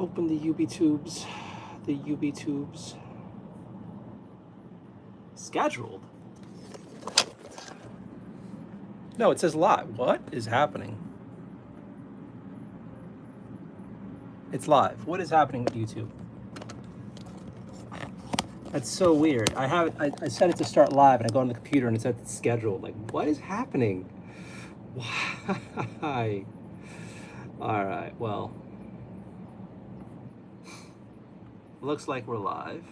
Open the UB tubes. The UB tubes. Scheduled? No, it says live. What is happening? It's live. What is happening with YouTube? That's so weird. I set it to start live and I go on the computer and it says it's scheduled. Like, what is happening? Why? All right, well. Looks like we're live.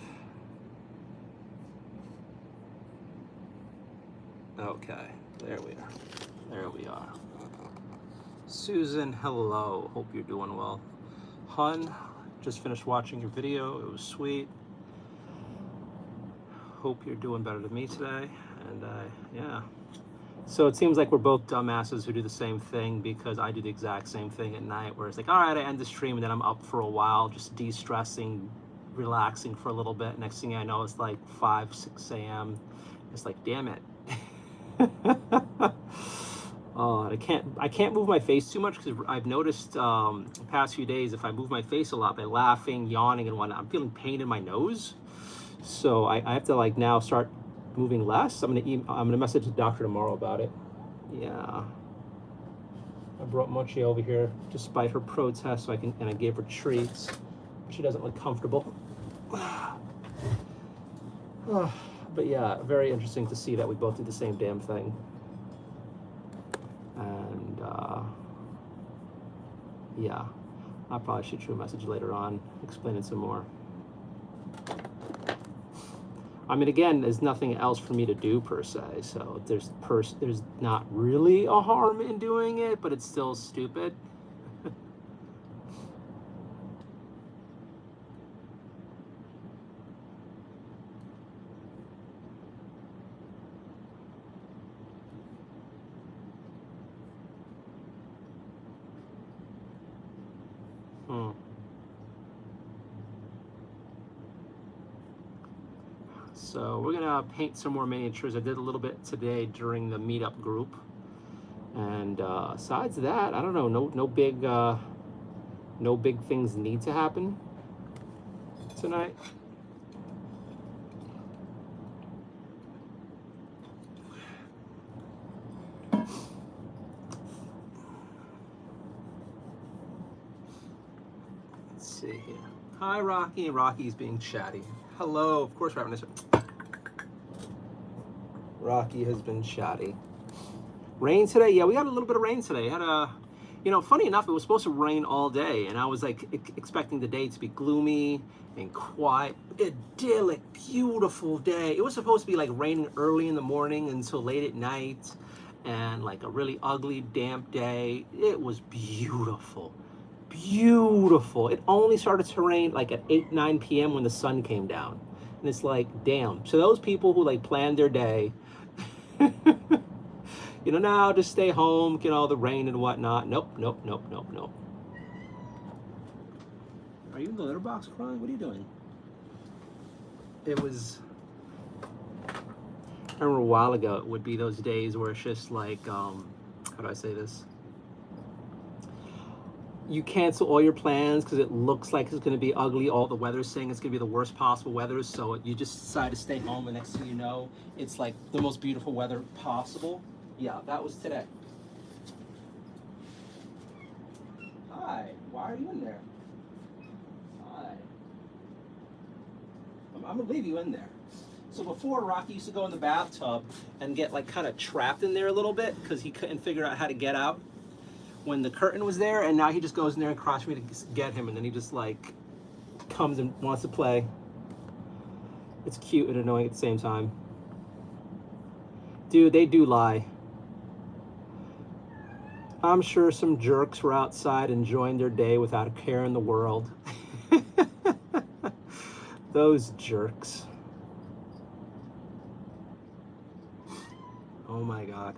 Okay, there we are. There we are. Susan, hello. Hope you're doing well. Hun, just finished watching your video. It was sweet. Hope you're doing better than me today. And yeah. So it seems like we're both dumbasses who do the same thing, because I do the exact same thing at night, where it's like, all right, I end the stream and then I'm up for a while, just de-stressing, relaxing for a little bit. Next thing I know, it's like 5, 6 a.m. It's like, damn it. Oh, I can't move my face too much, because I've noticed the past few days, if I move my face a lot by laughing, yawning, and whatnot, I'm feeling pain in my nose. So I have to like now start moving less. I'm gonna message the doctor tomorrow about it. Yeah. I brought Mochi over here despite her protest, so I gave her treats. She doesn't look comfortable. But yeah, very interesting to see that we both do the same damn thing. And yeah, I'll probably shoot you a message later on explaining some more. I mean, again, there's nothing else for me to do per se, so there's not really a harm in doing it, but it's still stupid. So we're gonna paint some more miniatures. I did a little bit today during the meetup group, and besides that, I don't know. No big things need to happen tonight. Let's see here. Hi, Rocky. Rocky's being chatty. Hello. Of course, we're having this. Rocky has been chatty. Rain today? Yeah, we got a little bit of rain today. Had a, funny enough, it was supposed to rain all day, and I was like expecting the day to be gloomy and quiet, idyllic, beautiful day. It was supposed to be like raining early in the morning until late at night, and like a really ugly, damp day. It was beautiful, beautiful. It only started to rain like at 8, 9 p.m. when the sun came down, and it's like, damn. So those people who like planned their day, now just stay home, get all the rain and whatnot. Nope. Are you in the litter box crying? What are you doing? It was, I remember a while ago, it would be those days where it's just like, how do I say this? You cancel all your plans because it looks like it's going to be ugly. All the weather's saying it's going to be the worst possible weather, so you just decide to stay home, and next thing you know, it's like the most beautiful weather possible. Yeah, that was today. Hi, why are you in there? Hi. I'm gonna leave you in there. So before, Rocky used to go in the bathtub and get like kind of trapped in there a little bit because he couldn't figure out how to get out when the curtain was there, and now he just goes in there and cries for me to get him, and then he just like comes and wants to play. It's cute and annoying at the same time. Dude, they do lie. I'm sure some jerks were outside enjoying their day without a care in the world. Those jerks. Oh my God.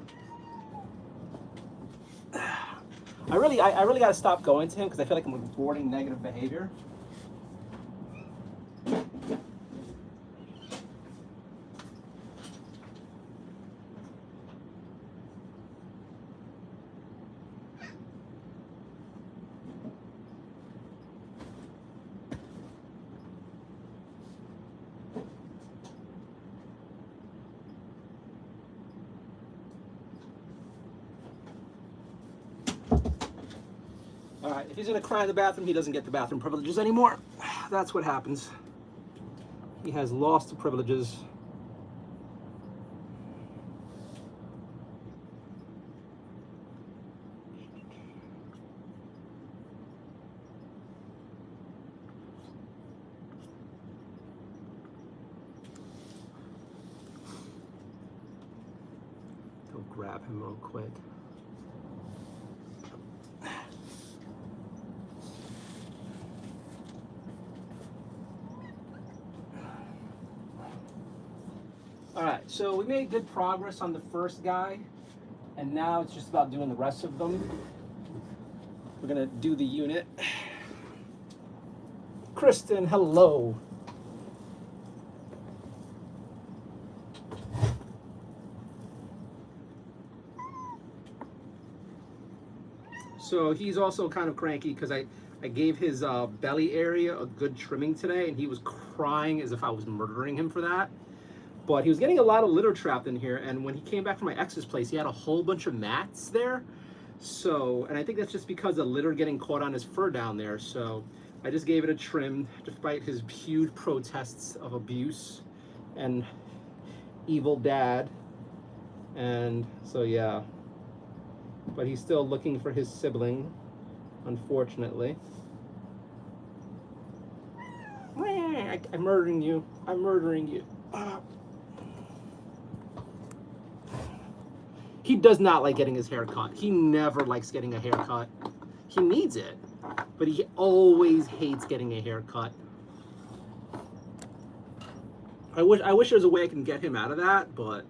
I really got to stop going to him because I feel like I'm rewarding negative behavior. All right, if he's gonna cry in the bathroom, he doesn't get the bathroom privileges anymore. That's what happens. He has lost the privileges. Go grab him real quick. All right, so we made good progress on the first guy, and now it's just about doing the rest of them. We're gonna do the unit. Kristen, hello. So he's also kind of cranky because I gave his belly area a good trimming today, and he was crying as if I was murdering him for that. But he was getting a lot of litter trapped in here, and when he came back from my ex's place, he had a whole bunch of mats there. So, and I think that's just because of litter getting caught on his fur down there. So I just gave it a trim, despite his huge protests of abuse and evil dad. And so, yeah. But he's still looking for his sibling, unfortunately. I'm murdering you. I'm murdering you. He does not like getting his hair cut. He never likes getting a haircut. He needs it, but he always hates getting a haircut. I wish there was a way I can get him out of that, but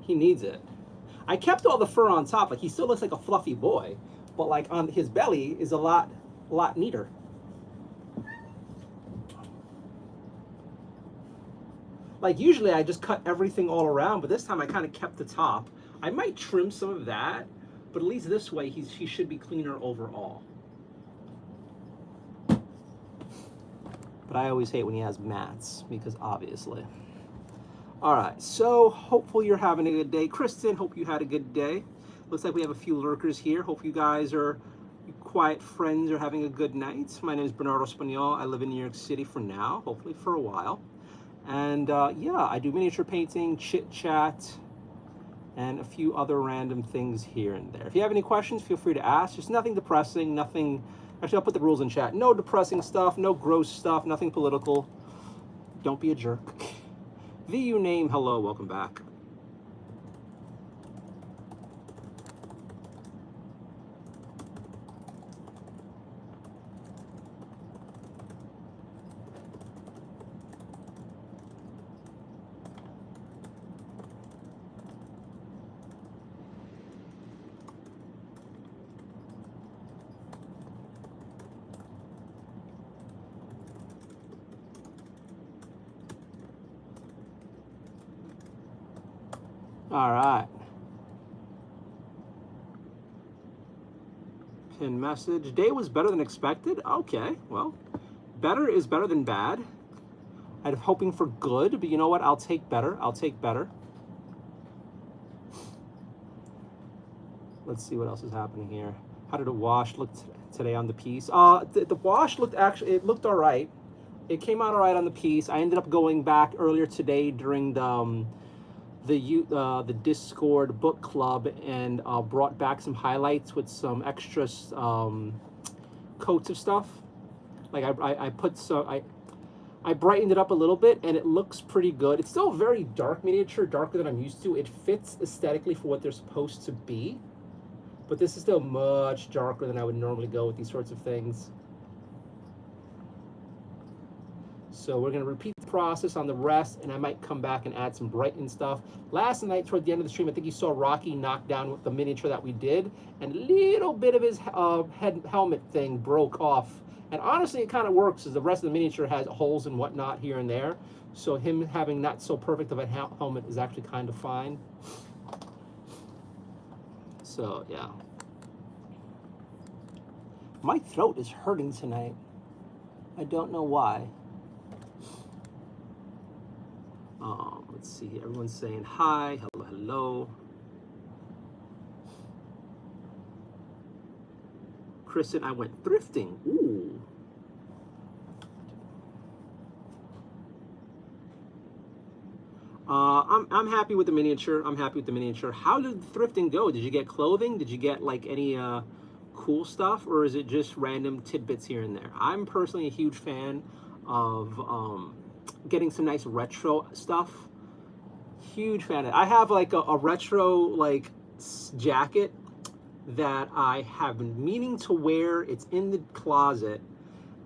he needs it. I kept all the fur on top. Like, he still looks like a fluffy boy, but like on his belly is a lot neater. Like, usually I just cut everything all around, but this time I kind of kept the top. I might trim some of that, but at least this way he should be cleaner overall. But I always hate when he has mats, because obviously. All right, so hopefully you're having a good day. Kristen, hope you had a good day. Looks like we have a few lurkers here. Hope you guys are, you quiet friends, are having a good night. My name is Bernardo Español. I live in New York City for now, hopefully for a while. And yeah, I do miniature painting, chit chat, and a few other random things here and there. If you have any questions, feel free to ask. Just nothing depressing, nothing, actually I'll put the rules in chat. No depressing stuff, no gross stuff, nothing political. Don't be a jerk. VU name, hello, welcome back. All right. Pin message. Day was better than expected. Okay, well, better is better than bad. I'm hoping for good, but you know what? I'll take better. I'll take better. Let's see what else is happening here. How did the wash look today on the piece? The wash looked it looked all right. It came out all right on the piece. I ended up going back earlier today during the Discord book club and brought back some highlights with some extra coats of stuff. Like I put some, I brightened it up a little bit, and it looks pretty good. It's still very dark miniature, darker than I'm used to. It fits aesthetically for what they're supposed to be, but this is still much darker than I would normally go with these sorts of things. So we're going to repeat the process on the rest, and I might come back and add some brightened stuff. Last night, toward the end of the stream, I think you saw Rocky knock down with the miniature that we did, and a little bit of his helmet thing broke off. And honestly, it kind of works, as the rest of the miniature has holes and whatnot here and there. So him having not so perfect of a helmet is actually kind of fine. So, yeah. My throat is hurting tonight. I don't know why. Let's see, everyone's saying hi, hello, hello. Chris and I went thrifting. Ooh. I'm happy with the miniature. I'm happy with the miniature. How did thrifting go? Did you get clothing? Did you get like any cool stuff, or is it just random tidbits here and there? I'm personally a huge fan of getting some nice retro stuff. Huge fan of it. I have like a retro like jacket that I have been meaning to wear. It's in the closet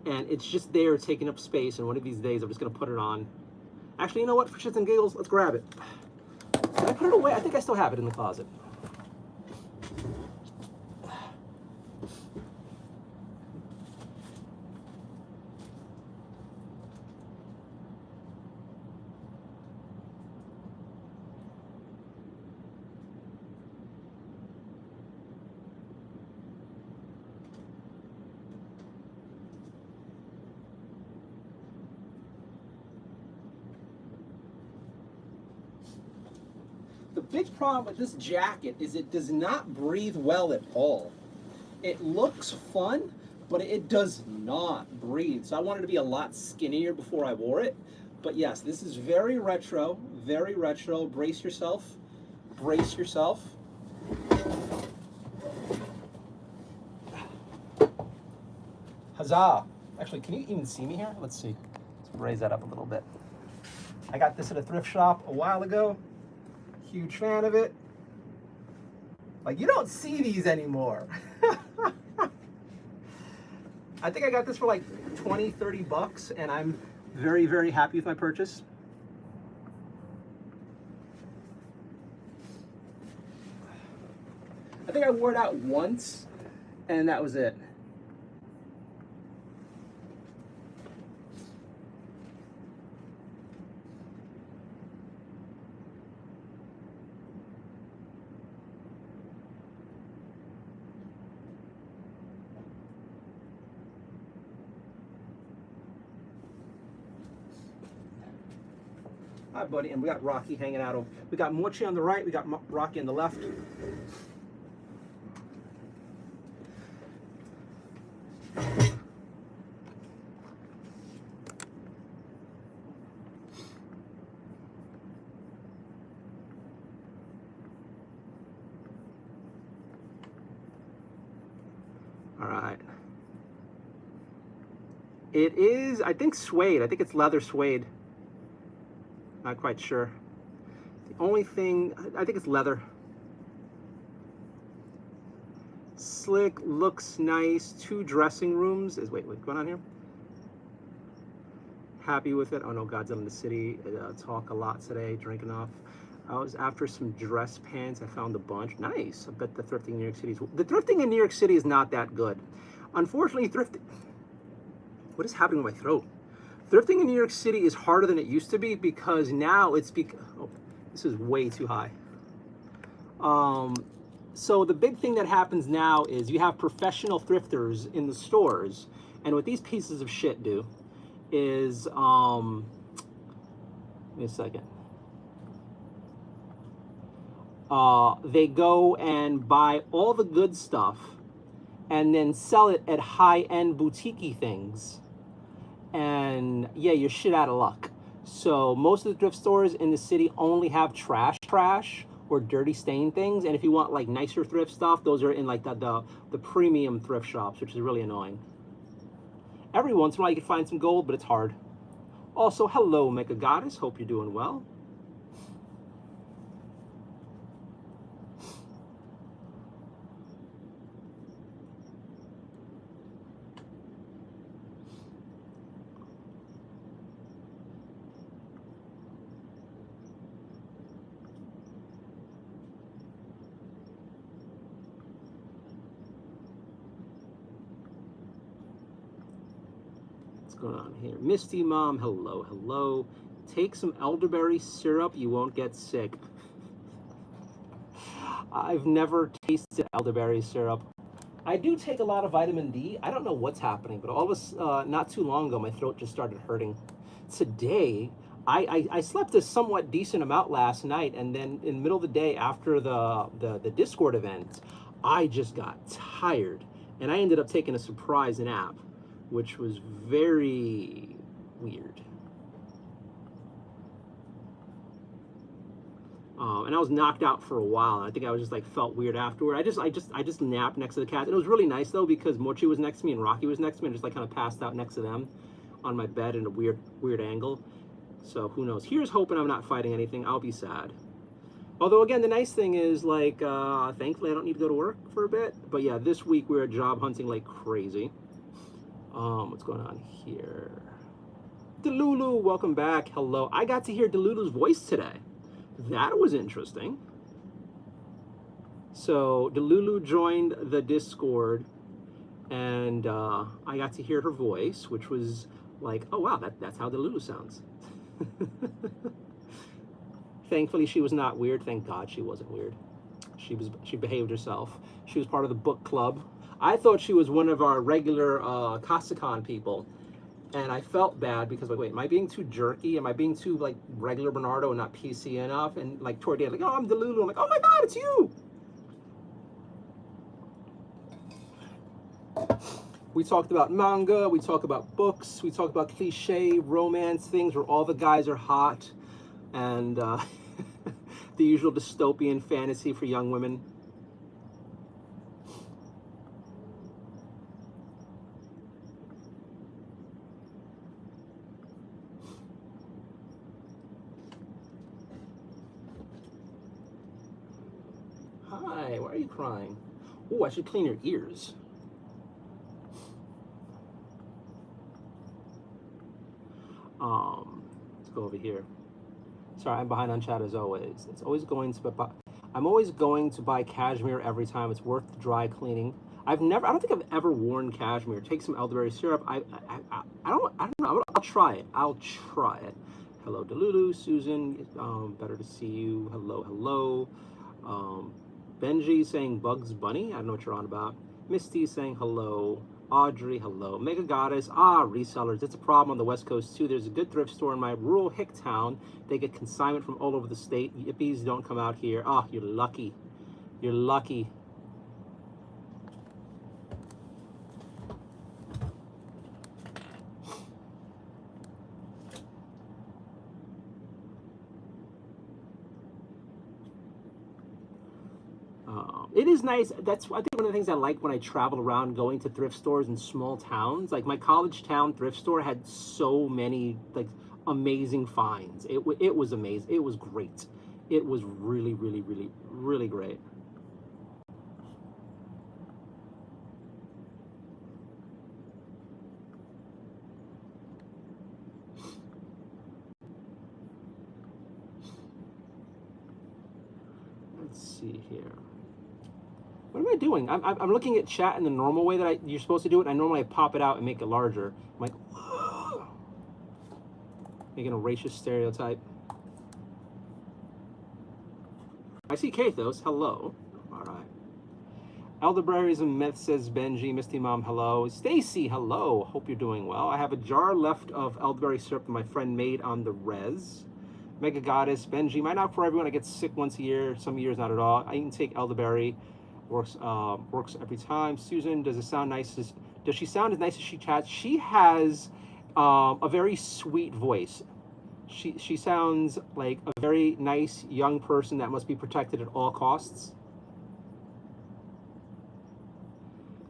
and it's just there taking up space, and one of these days I'm just gonna put it on. Actually, you know what? For shits and giggles, let's grab it. Did I put it away? I think I still have it in the closet. The big problem with this jacket is it does not breathe well at all. It looks fun, but it does not breathe. So I wanted to be a lot skinnier before I wore it. But yes, this is very retro, very retro. Brace yourself, brace yourself. Huzzah. Actually, can you even see me here? Let's see. Let's raise that up a little bit. I got this at a thrift shop a while ago. Huge fan of it. Like, you don't see these anymore. I think I got this for like 20, 30 bucks, and I'm very, very happy with my purchase. I think I wore it out once, and that was it. Hi, buddy, and we got Rocky hanging out. We got Mochi on the right, we got Rocky on the left. All right. It is, I think, suede. I think it's leather suede. Not quite sure. The only thing, I think it's leather. Slick, looks nice. 2 dressing rooms. Wait, what's going on here? Happy with it. Oh no, Godzilla in the City. Talk a lot today, drink enough. I was after some dress pants. I found a bunch. Nice. I bet the thrifting in New York City the thrifting in New York City is not that good. Unfortunately, thrifting. What is happening with my throat? Thrifting in New York City is harder than it used to be because now it's oh, this is way too high. So the big thing that happens now is you have professional thrifters in the stores, and what these pieces of shit do is, give me a second. They go and buy all the good stuff and then sell it at high-end boutique-y things. And yeah, you're shit out of luck. So most of the thrift stores in the city only have trash or dirty stain things. And if you want like nicer thrift stuff, those are in like the premium thrift shops, which is really annoying. Every once in a while you can find some gold, but it's hard. Also, hello, Mecha Goddess. Hope you're doing well. Going on here? Misty Mom, hello, hello. Take some elderberry syrup, you won't get sick. I've never tasted elderberry syrup. I do take a lot of vitamin D. I don't know what's happening, but all of a not too long ago, my throat just started hurting. Today, I slept a somewhat decent amount last night, and then in the middle of the day after the Discord event, I just got tired And I ended up taking a surprise nap, which was very weird. And I was knocked out for a while. And I think I was just like felt weird afterward. I just napped next to the cats. And it was really nice though, because Mochi was next to me and Rocky was next to me, and just like kind of passed out next to them on my bed in a weird angle. So who knows? Here's hoping I'm not fighting anything. I'll be sad. Although again, the nice thing is like, thankfully I don't need to go to work for a bit. But yeah, this week we're job hunting like crazy. What's going on here? Delulu, welcome back. Hello. I got to hear Delulu's voice today. That was interesting. So Delulu joined the Discord, and I got to hear her voice, which was like, oh wow, that's how Delulu sounds. Thankfully, she was not weird. Thank God she wasn't weird. She behaved herself. She was part of the book club. I thought she was one of our regular Kasacon people. And I felt bad because, like, wait, am I being too jerky? Am I being too, like, regular Bernardo and not PC enough? And, like, toward the end, like, oh, I'm Delulu. I'm like, oh, my God, it's you. We talked about manga. We talked about books. We talked about cliche romance things where all the guys are hot. And the usual dystopian fantasy for young women. Hi, why are you crying? Oh, I should clean your ears. Let's go over here. Sorry, I'm behind on chat as always. I'm always going to buy cashmere every time. It's worth the dry cleaning. I don't think I've ever worn cashmere. Take some elderberry syrup. I don't know. I'll try it. Hello, Delulu, Susan. Better to see you. Hello. Benji saying Bugs Bunny. I don't know what you're on about. Misty saying hello. Audrey, hello. Mega Goddess, resellers. It's a problem on the West Coast too. There's a good thrift store in my rural hick town. They get consignment from all over the state. Yippies don't come out here. You're lucky. You're lucky. It is nice. That's, I think, one of the things I like when I travel around, going to thrift stores in small towns. Like my college town thrift store had so many like amazing finds. It was amazing. It was great. It was really, really, really, really great. Let's see here. What am I doing? I'm looking at chat in the normal way that you're supposed to do it. I normally pop it out and make it larger. I'm like, whoa. Making a racist stereotype. I see Kathos. Hello. All right. Elderberries and myth, says Benji. Misty Mom, hello. Stacy, hello. Hope you're doing well. I have a jar left of elderberry syrup that my friend made on the res. Mega Goddess, Benji, might not for everyone. I get sick once a year. Some years not at all. I can take elderberry. Works every time. Susan, does it sound nice? Does she sound as nice as she chats? She has a very sweet voice. She sounds like a very nice young person that must be protected at all costs.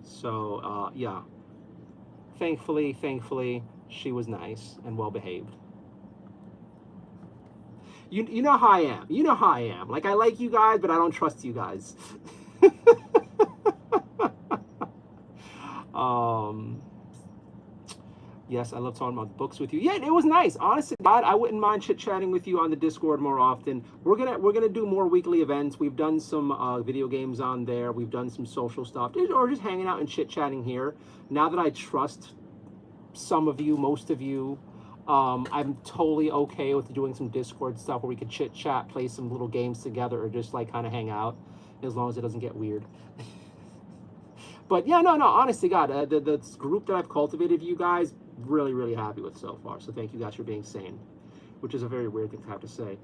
So yeah, thankfully, she was nice and well behaved. You know how I am. You know how I am. Like, I like you guys, but I don't trust you guys. Yes, I love talking about books with you. Yeah, it was nice. Honestly, God, I wouldn't mind chit-chatting with you on the Discord more often. We're gonna do more weekly events. We've done some video games on there. We've done some social stuff, or just hanging out and chit-chatting here. Now that I trust some of you, most of you, I'm totally okay with doing some Discord stuff where we could chit-chat, play some little games together, or just like kind of hang out, as long as it doesn't get weird. But yeah, no, honestly, God, the group that I've cultivated, you guys, really, really happy with so far. So thank you guys for being sane, which is a very weird thing to have to say.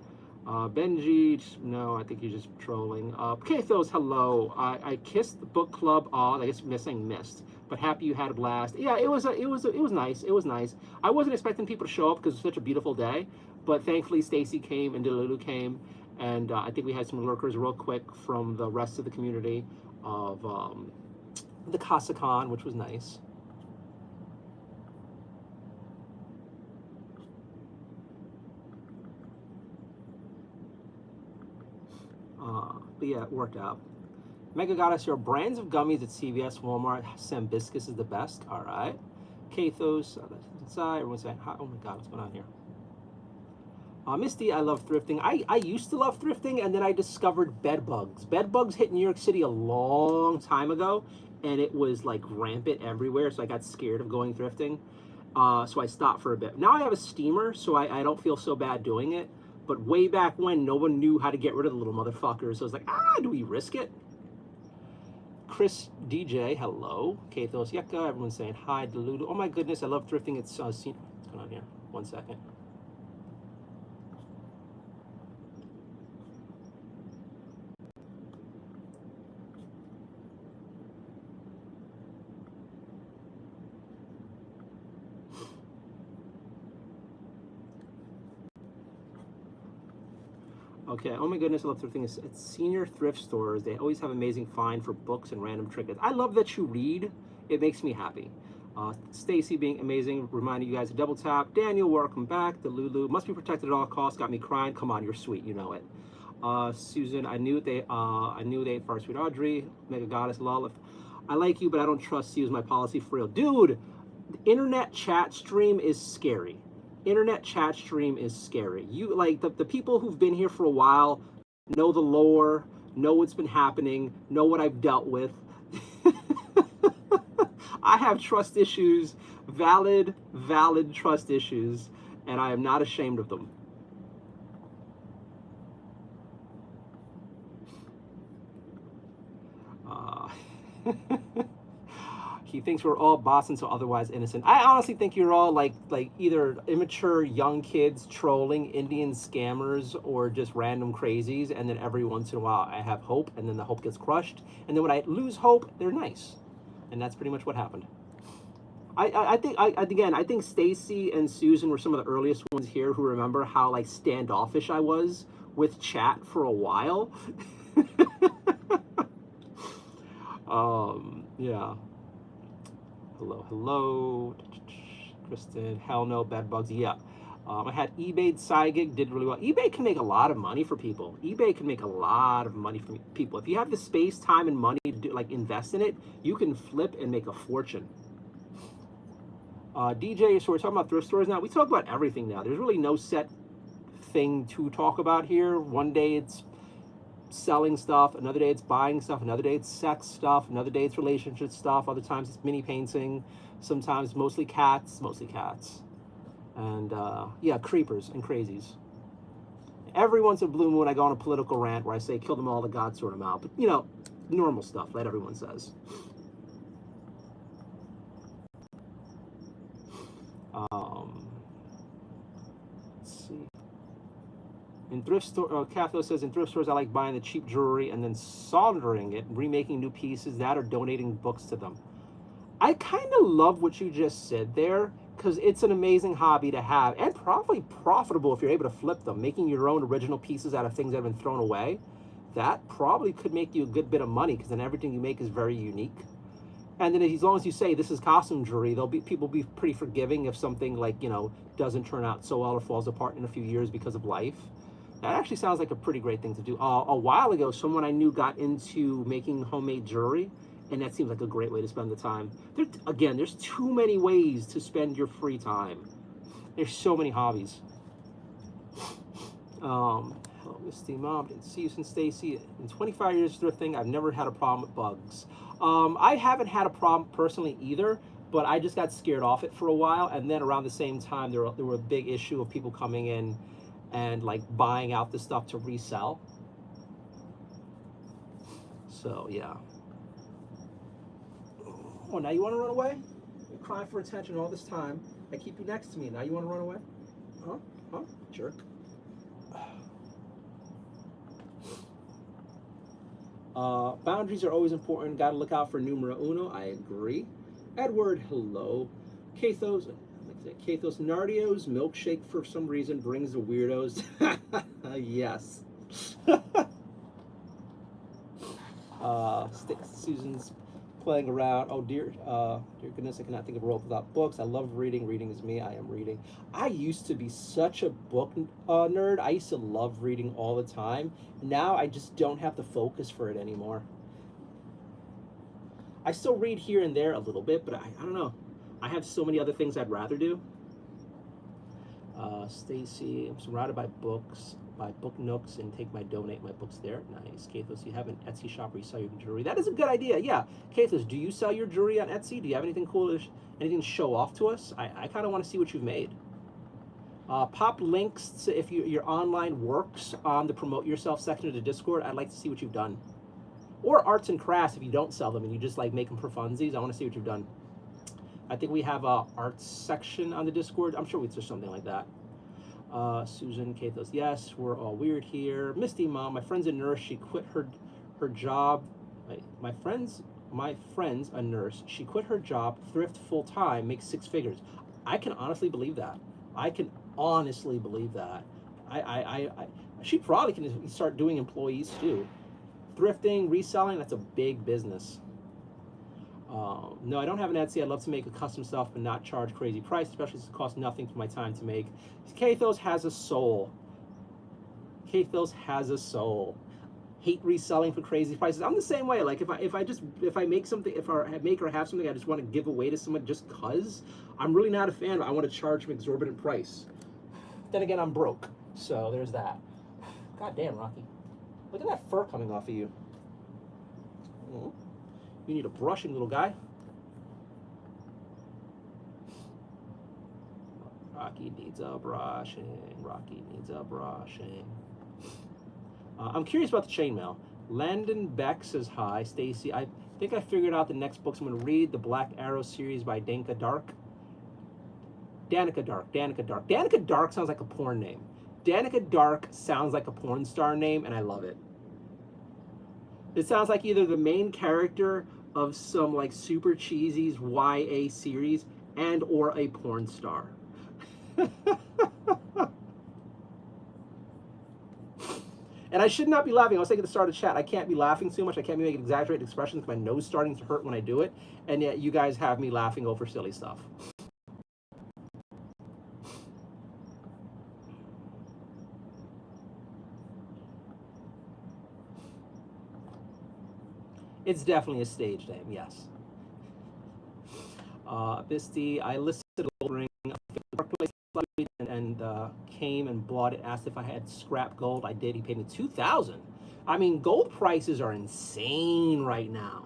Benji, no, I think you're just trolling. Kathos, hello. I kissed the book club. I guess missing missed, but happy you had a blast. Yeah, it was nice. It was nice. I wasn't expecting people to show up because it's such a beautiful day, but thankfully Stacy came and Delulu came, and I think we had some lurkers real quick from the rest of the community of the Kasacon, which was nice. But yeah, it worked out. Mega Goddess, your brands of gummies at CVS, Walmart, Sambiscus is the best. All right. Kathos, that's inside. Everyone's saying, oh my God, what's going on here? Misty, I love thrifting. I used to love thrifting, and then I discovered bed bugs. Bed bugs hit New York City a long time ago, and it was like rampant everywhere, so I got scared of going thrifting. So I stopped for a bit. Now I have a steamer, so I don't feel so bad doing it. But way back when, no one knew how to get rid of the little motherfuckers. So I was like, do we risk it? Chris DJ, hello. Kathos Yeka, everyone's saying hi. Delulu. Oh my goodness, I love thrifting. It's what's going on here? 1 second. Okay, oh my goodness, I love thrifting. It's senior thrift stores. They always have amazing find for books and random trinkets. I love that you read. It makes me happy. Stacy being amazing, reminding you guys to double tap. Daniel, welcome back. The Lulu must be protected at all costs. Got me crying. Come on, you're sweet. You know it. Susan, I knew they for sweet Audrey. Mega Goddess, lol. I like you, but I don't trust you is my policy for real. Dude, the internet chat stream is scary. Internet chat stream is scary. You like the people who've been here for a while know the lore, know what's been happening, know what I've dealt with. I have trust issues, valid trust issues, and I am not ashamed of them. He thinks we're all Boston, so otherwise innocent. I honestly think you're all like either immature young kids trolling Indian scammers or just random crazies. And then every once in a while, I have hope, and then the hope gets crushed. And then when I lose hope, they're nice, and that's pretty much what happened. I think Stacy and Susan were some of the earliest ones here who remember how like standoffish I was with chat for a while. Yeah. Hello, Kristen. Hell no, bed bugs. Yeah. I had eBay side gig, did really well. eBay can make a lot of money for people. eBay can make a lot of money for people. If you have the space, time, and money to do, like invest in it, you can flip and make a fortune. DJ, so we're talking about thrift stores now. We talk about everything now. There's really no set thing to talk about here. One day it's selling stuff, another day it's buying stuff, another day it's sex stuff, another day it's relationship stuff, other times it's mini painting, sometimes mostly cats, and yeah, creepers and crazies. Every once in a blue moon I go on a political rant where I say kill them all, the gods sort them out, but you know, normal stuff that everyone says. Let's see. In thrift store, Catho says, in thrift stores, I like buying the cheap jewelry and then soldering it, remaking new pieces, that or donating books to them. I kind of love what you just said there, because it's an amazing hobby to have, and probably profitable if you're able to flip them, making your own original pieces out of things that have been thrown away. That probably could make you a good bit of money, because then everything you make is very unique. And then as long as you say this is costume jewelry, people be pretty forgiving if something like, you know, doesn't turn out so well or falls apart in a few years because of life. That actually sounds like a pretty great thing to do. A while ago, someone I knew got into making homemade jewelry, and that seems like a great way to spend the time. Again, there's too many ways to spend your free time. There's so many hobbies. Hello, Misty Mom. Didn't see you since Stacy. In 25 years thrifting, I've never had a problem with bugs. I haven't had a problem personally either, but I just got scared off it for a while, and then around the same time, there were a big issue of people coming in and like buying out the stuff to resell. So yeah. Oh, now you want to run away? You're crying for attention all this time. I keep you next to me. Now you want to run away? Huh? Jerk. Boundaries are always important. Got to look out for numero uno. I agree. Edward, hello. Kathos, Kathos Nardio's milkshake for some reason brings the weirdos. Yes. Susan's playing around. Oh dear goodness, I cannot think of a world without books. I love reading. Reading is me. I am reading. I used to be such a book nerd. I used to love reading all the time. Now I just don't have the focus for it anymore. I still read here and there a little bit, but I don't know. I have so many other things I'd rather do. Stacy, I'm surrounded by books, by book nooks, and donate my books there. Nice. Kathos, you have an Etsy shop where you sell your jewelry. That is a good idea. Yeah. Kathos, do you sell your jewelry on Etsy? Do you have anything cool, anything to show off to us? I kind of want to see what you've made. Pop links to if your online works on the promote yourself section of the Discord. I'd like to see what you've done. Or arts and crafts if you don't sell them and you just like make them for funsies. I want to see what you've done. I think we have a arts section on the Discord. I'm sure there's something like that. Susan, Kathos, yes, we're all weird here. Misty, mom, my friend's a nurse. She quit her job. My friend's a nurse. She quit her job, thrift full time, makes 6 figures. I can honestly believe that. I can honestly believe that. She probably can start doing employees too. Thrifting, reselling, that's a big business. No, I don't have an Etsy. I'd love to make a custom stuff, but not charge crazy price, especially since it costs nothing for my time to make. Kathos has a soul. Kathos has a soul. Hate reselling for crazy prices. I'm the same way. Like if I make something, if I make or have something I just want to give away to someone just cause, I'm really not a fan. I want to charge an exorbitant price. Then again, I'm broke. So there's that. God damn, Rocky. Look at that fur coming off of you. Oh. You need a brushing, little guy. Rocky needs a brushing. Rocky needs a brushing. I'm curious about the chainmail. Landon Beck says hi. Stacy, I think I figured out the next books I'm going to read. The Black Arrow series by Danica Dark. Danica Dark. Danica Dark sounds like a porn name. Danica Dark sounds like a porn star name, and I love it. It sounds like either the main character of some like super cheesy YA series and or a porn star. And I should not be laughing. I was saying at the start of the chat, I can't be laughing too much. I can't be making exaggerated expressions because my nose is starting to hurt when I do it. And yet you guys have me laughing over silly stuff. It's definitely a stage name, yes. Bisty, I listed a gold ring and came and bought it, asked if I had scrap gold. I did. He paid me $2,000. I mean, gold prices are insane right now.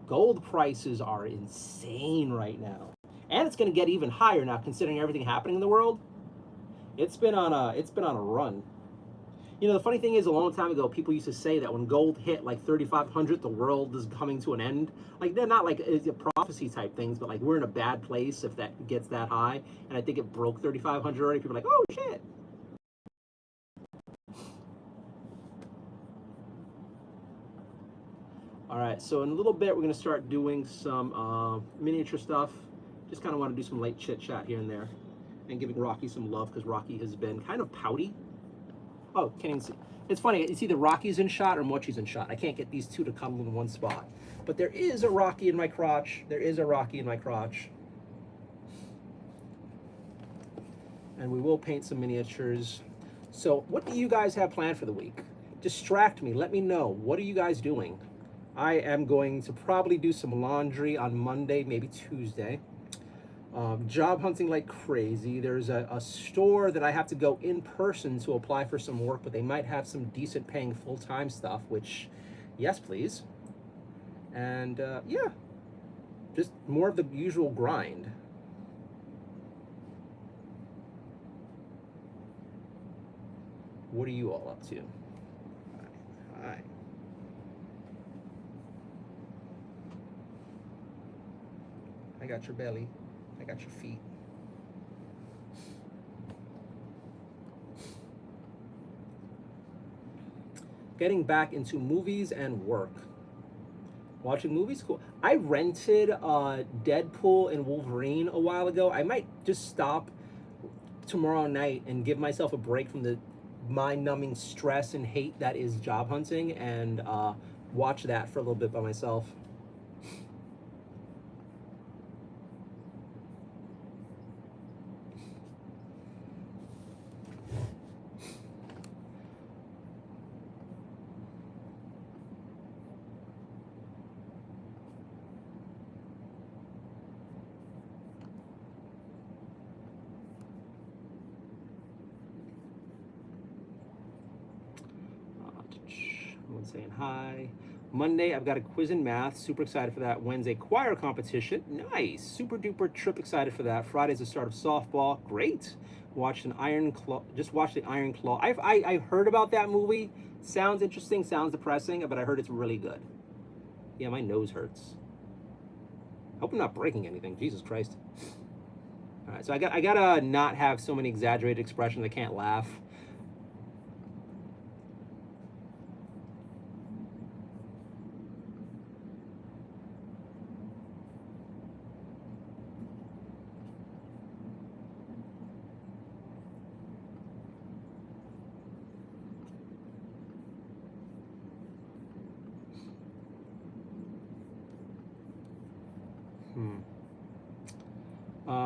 Gold prices are insane right now. And it's going to get even higher now considering everything happening in the world. It's been on a run. You know, the funny thing is, a long time ago, people used to say that when gold hit like 3,500, the world is coming to an end. Like, they're not like prophecy type things, but like we're in a bad place if that gets that high. And I think it broke 3,500 already. People are like, oh shit. All right, so in a little bit, we're gonna start doing some miniature stuff. Just kind of want to do some light chit chat here and there, and giving Rocky some love because Rocky has been kind of pouty. Oh, can't even see. It's funny, it's either Rocky's in shot or Mochi's in shot. I can't get these two to come in one spot. But there is a Rocky in my crotch. There is a Rocky in my crotch. And we will paint some miniatures. So what do you guys have planned for the week? Distract me, let me know. What are you guys doing? I am going to probably do some laundry on Monday, maybe Tuesday. Job hunting like crazy. There's a store that I have to go in person to apply for some work, but they might have some decent paying full-time stuff, which, yes, please. And yeah, just more of the usual grind. What are you all up to? Hi. I got your belly. I got your feet. Getting back into movies and work. Watching movies, cool. I rented Deadpool and Wolverine a while ago. I might just stop tomorrow night and give myself a break from the mind-numbing stress and hate that is job hunting, and watch that for a little bit by myself. Everyone's saying hi. Monday, I've got a quiz in math. Super excited for that. Wednesday, choir competition. Nice. Super duper trip excited for that. Friday's the start of softball. Great. Watched an Iron Claw. Just watched the Iron Claw. I heard about that movie. Sounds interesting. Sounds depressing, but I heard it's really good. Yeah, my nose hurts. Hope I'm not breaking anything. Jesus Christ. All right, so I gotta not have so many exaggerated expressions. I can't laugh.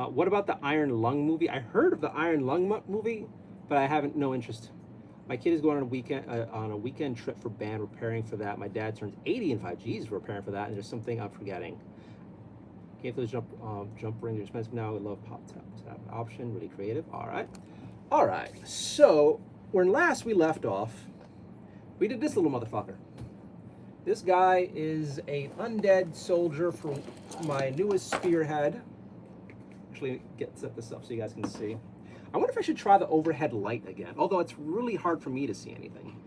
What about the Iron Lung movie? I heard of the Iron Lung movie, but I haven't no interest. My kid is going on a weekend trip for band, preparing for that. My dad turns 80 in 5 G's, preparing for that, and there's something I'm forgetting. Gave those jump rings are expensive now. I love pop tap option, really creative. All right. So when last we left off, we did this little motherfucker. This guy is an undead soldier for my newest spearhead. Actually, set this up so you guys can see. I wonder if I should try the overhead light again, although it's really hard for me to see anything.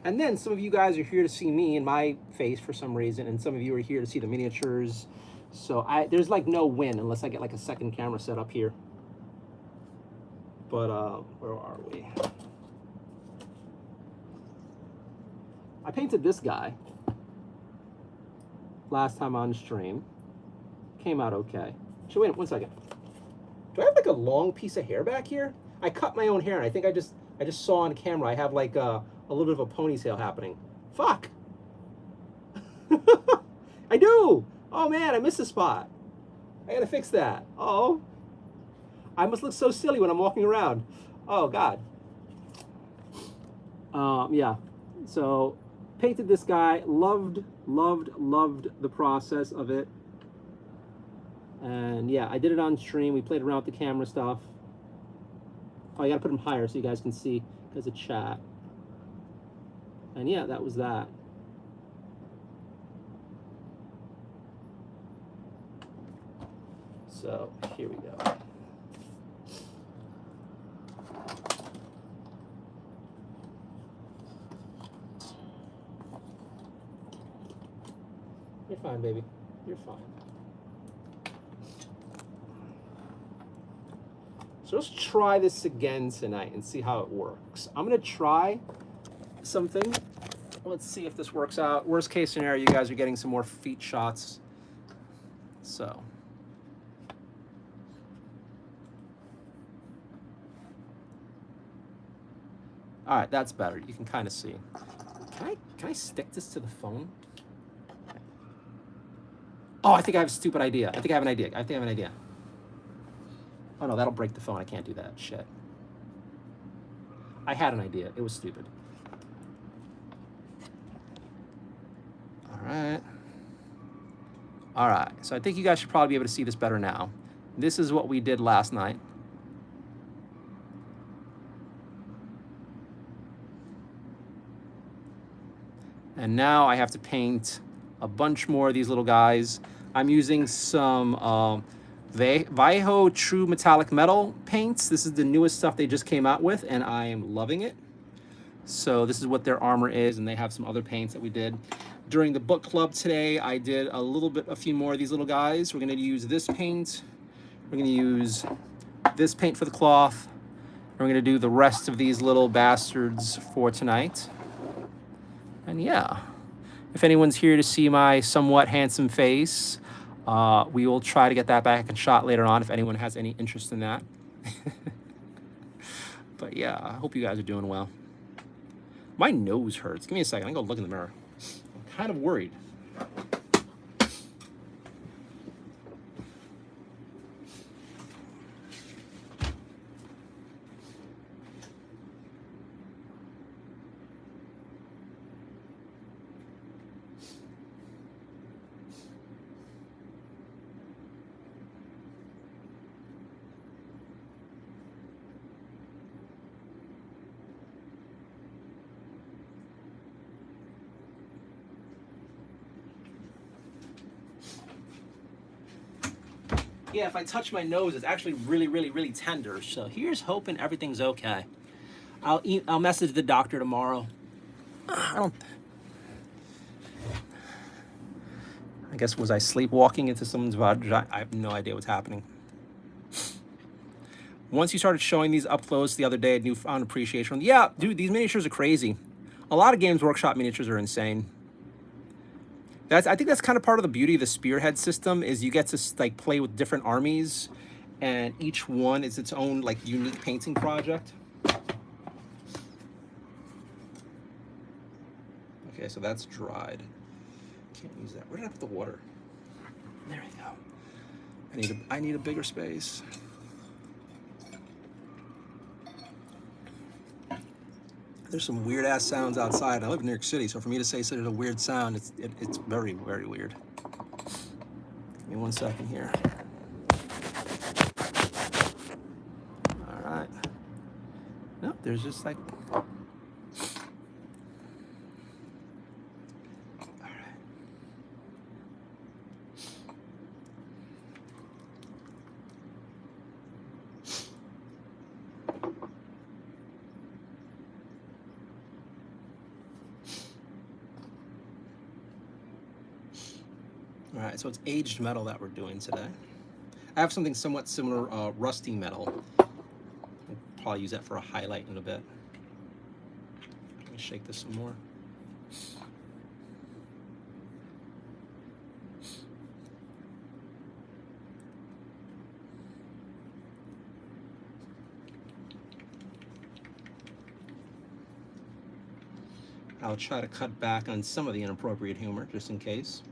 And then some of you guys are here to see me and my face for some reason, and some of you are here to see the miniatures. So there's like no win unless I get like a second camera set up here. But where are we? I painted this guy last time on stream. Came out okay. So wait 1 second. Do I have like a long piece of hair back here? I cut my own hair, and I think I just saw on camera I have like a little bit of a ponytail happening. Fuck. I do. Oh man, I missed a spot. I gotta fix that. Oh. I must look so silly when I'm walking around. Oh God. Yeah. So painted this guy. Loved the process of it. And yeah, I did it on stream. We played around with the camera stuff. Oh, I gotta put them higher so you guys can see as a chat. And yeah, that was that. So here we go. You're fine, baby. You're fine. So let's try this again tonight and see how it works. I'm gonna try something. Let's see if this works out. Worst case scenario, you guys are getting some more feet shots. So. All right, that's better. You can kind of see. Can I stick this to the phone? Oh, I think I have a stupid idea. I think I have an idea. Oh no, that'll break the phone. I can't do that. Shit. I had an idea. It was stupid. All right. So I think you guys should probably be able to see this better now. This is what we did last night. And now I have to paint a bunch more of these little guys. I'm using some Vallejo True Metallic Metal paints. This is the newest stuff they just came out with, and I am loving it. So this is what their armor is, and they have some other paints that we did. During the book club today, I did a few more of these little guys. We're gonna use this paint. We're gonna use this paint for the cloth. We're gonna do the rest of these little bastards for tonight. And yeah, if anyone's here to see my somewhat handsome face, we will try to get that back in shot later on if anyone has any interest in that. But yeah, I hope you guys are doing well. My nose hurts. Give me a second. I'm going to go look in the mirror. I'm kind of worried. Yeah, if I touch my nose, it's actually really, really, really tender. So here's hoping everything's okay. I'll message the doctor tomorrow. I guess, was I sleepwalking into someone's vagina? I have no idea what's happening. Once you started showing these up close the other day, a newfound appreciation. Yeah, dude, these miniatures are crazy. A lot of Games Workshop miniatures are insane. I think that's kind of part of the beauty of the Spearhead system is you get to like play with different armies, and each one is its own like unique painting project. Okay, so that's dried. Can't use that. Where did I put the water? There we go. I need a bigger space. There's some weird ass sounds outside. I live in New York City, so for me to say such a weird sound, it's very, very weird. Give me 1 second here. All right. No, there's just like. All right. All right, so it's aged metal that we're doing today. I have something somewhat similar, rusty metal. I'll probably use that for a highlight in a bit. Let me shake this some more. I'll try to cut back on some of the inappropriate humor, just in case.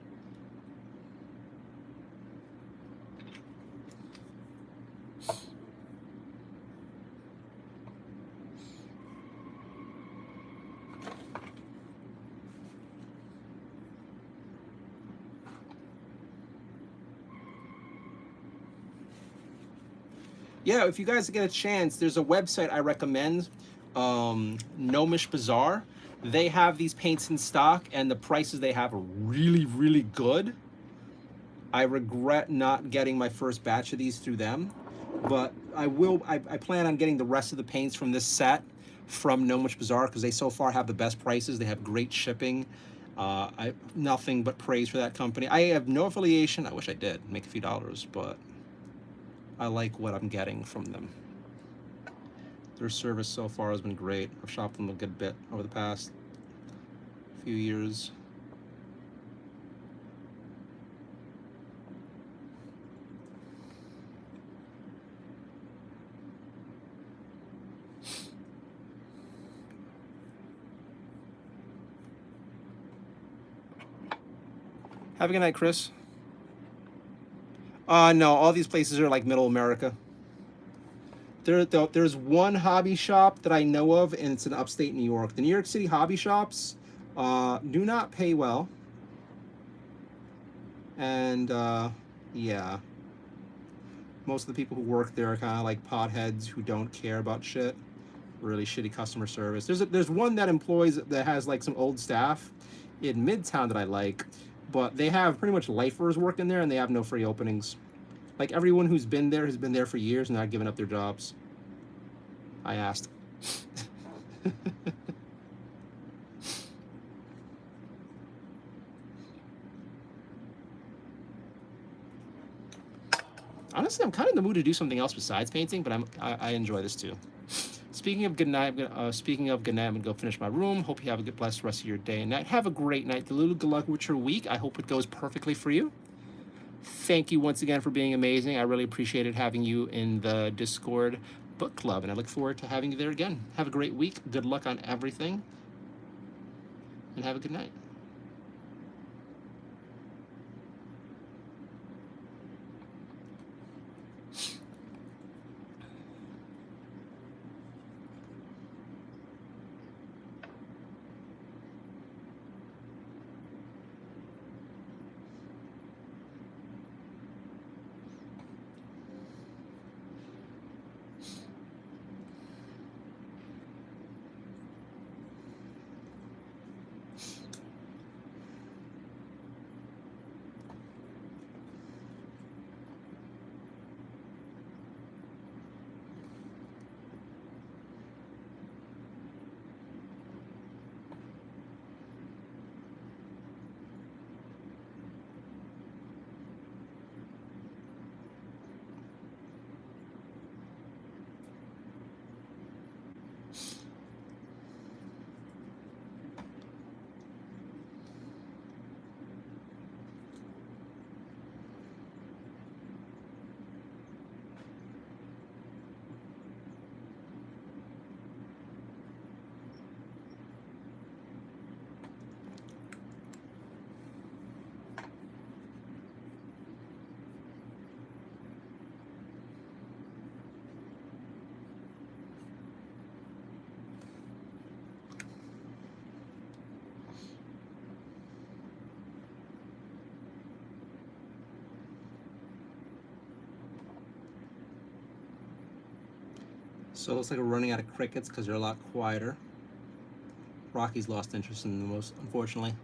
Yeah, if you guys get a chance, there's a website I recommend, Gnomish Bazaar. They have these paints in stock, and the prices they have are really, really good. I regret not getting my first batch of these through them, but I plan on getting the rest of the paints from this set from Gnomish Bazaar because they so far have the best prices. They have great shipping. Nothing but praise for that company. I have no affiliation. I wish I did make a few dollars, but I like what I'm getting from them. Their service so far has been great. I've shopped them a good bit over the past few years. Have a good night, Chris. No, all these places are like middle America. There's one hobby shop that I know of, and it's in upstate New York. The New York City hobby shops do not pay well. And yeah, most of the people who work there are kind of like potheads who don't care about shit. Really shitty customer service. There's one that has like some old staff in Midtown that I like, but they have pretty much lifers working there, and they have no free openings. Like everyone who's been there has been there for years and not giving up their jobs. I asked. Honestly, I'm kind of in the mood to do something else besides painting, but I enjoy this too. Speaking of good night, I'm gonna go finish my room. Hope you have a good, blessed rest of your day and night. Have a great night. Delulu, good luck with your week. I hope it goes perfectly for you. Thank you once again for being amazing. I really appreciated having you in the Discord book club, and I look forward to having you there again. Have a great week. Good luck on everything, and have a good night. So it looks like we're running out of crickets because they're a lot quieter. Rocky's lost interest in the most, unfortunately.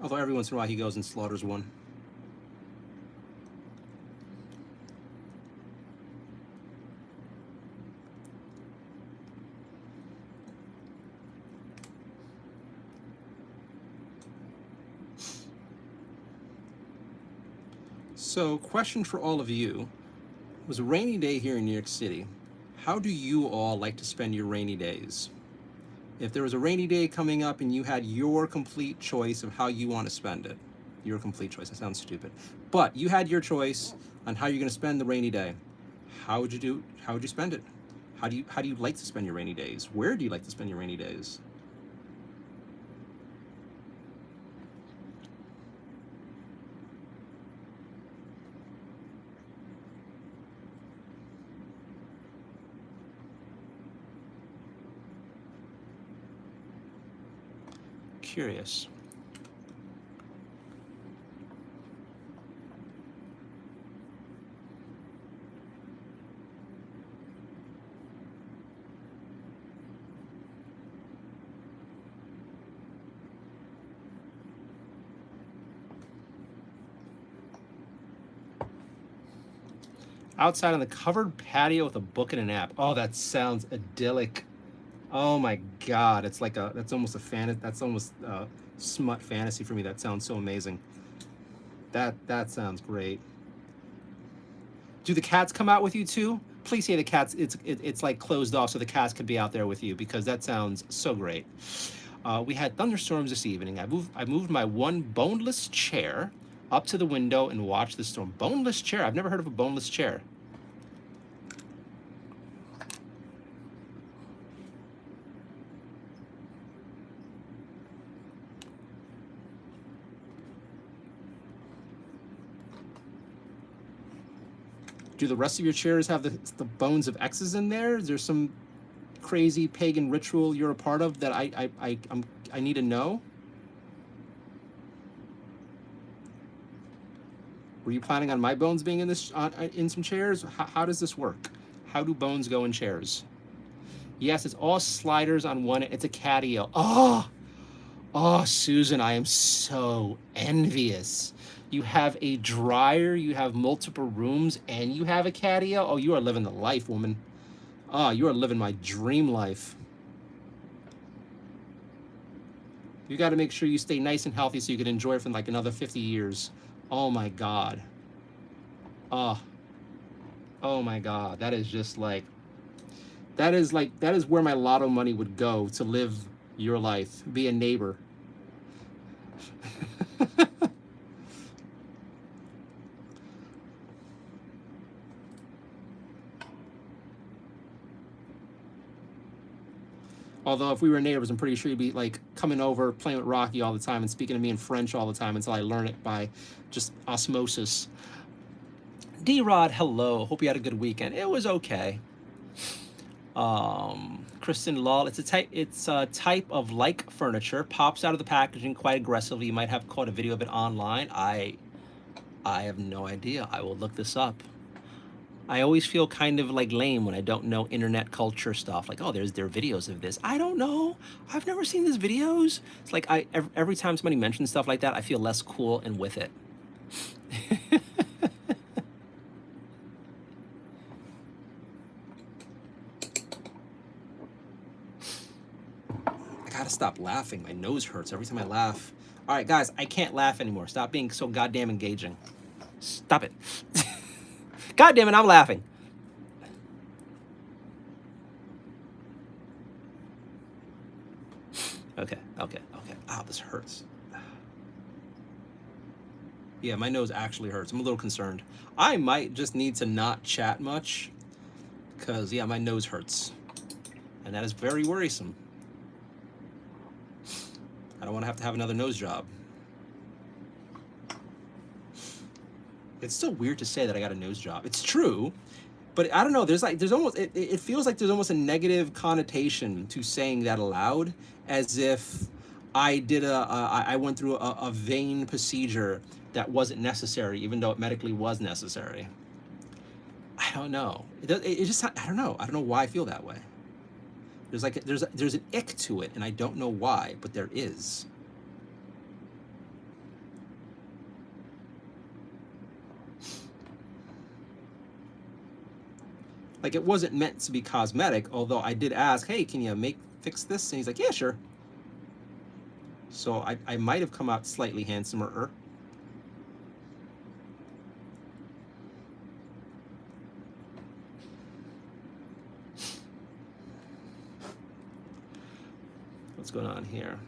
Although every once in a while he goes and slaughters one. So, question for all of you. It was a rainy day here in New York City. How do you all like to spend your rainy days? If there was a rainy day coming up and you had your complete choice of how you want to spend it, your complete choice, that sounds stupid, but you had your choice on how you're going to spend the rainy day, how would you spend it? How do you like to spend your rainy days? Where do you like to spend your rainy days? Curious. Outside on the covered patio with a book and an app. Oh, that sounds idyllic. Oh my God, it's like that's almost smut fantasy for me. That sounds so amazing. That sounds great. Do the cats come out with you too? Please say the cats, it's like closed off so the cats could be out there with you, because that sounds so great. We had thunderstorms this evening. I moved my one boneless chair up to the window and watched the storm. Boneless chair? I've never heard of a boneless chair. Do the rest of your chairs have the bones of X's in there? Is there some crazy pagan ritual you're a part of that I need to know? Were you planning on my bones being in this in some chairs? How does this work? How do bones go in chairs? Yes, it's all sliders on one. It's a catio. Oh, Susan, I am so envious. You have a dryer, you have multiple rooms, and you have a catio. Oh, you are living the life, woman. Oh, you are living my dream life. You got to make sure you stay nice and healthy so you can enjoy it for like another 50 years. Oh my God. Oh, Oh my God, that is just like, that is where my lotto money would go to live your life, be a neighbor. Although if we were neighbors, I'm pretty sure you'd be like coming over, playing with Rocky all the time and speaking to me in French all the time until I learn it by just osmosis. D-Rod, hello. Hope you had a good weekend. It was okay. Kristen Lal, it's a type of like furniture, pops out of the packaging quite aggressively. You might have caught a video of it online. I have no idea. I will look this up. I always feel kind of like lame when I don't know internet culture stuff. Like, oh, there are videos of this. I don't know. I've never seen these videos. It's like every time somebody mentions stuff like that, I feel less cool and with it. I gotta stop laughing. My nose hurts every time I laugh. All right, guys, I can't laugh anymore. Stop being so goddamn engaging. Stop it. God damn it, I'm laughing. Okay. Ow, this hurts. Yeah, my nose actually hurts. I'm a little concerned. I might just need to not chat much because, yeah, my nose hurts. And that is very worrisome. I don't want to have another nose job. It's still weird to say that I got a nose job. It's true, but I don't know. There's almost, it feels like there's almost a negative connotation to saying that aloud, as if I went through a vein procedure that wasn't necessary, even though it medically was necessary. I don't know. It just, I don't know. I don't know why I feel that way. There's an ick to it, and I don't know why, but there is. Like, it wasn't meant to be cosmetic, although I did ask, hey, can you fix this? And he's like, yeah, sure. So I might have come out slightly handsomer. What's going on here?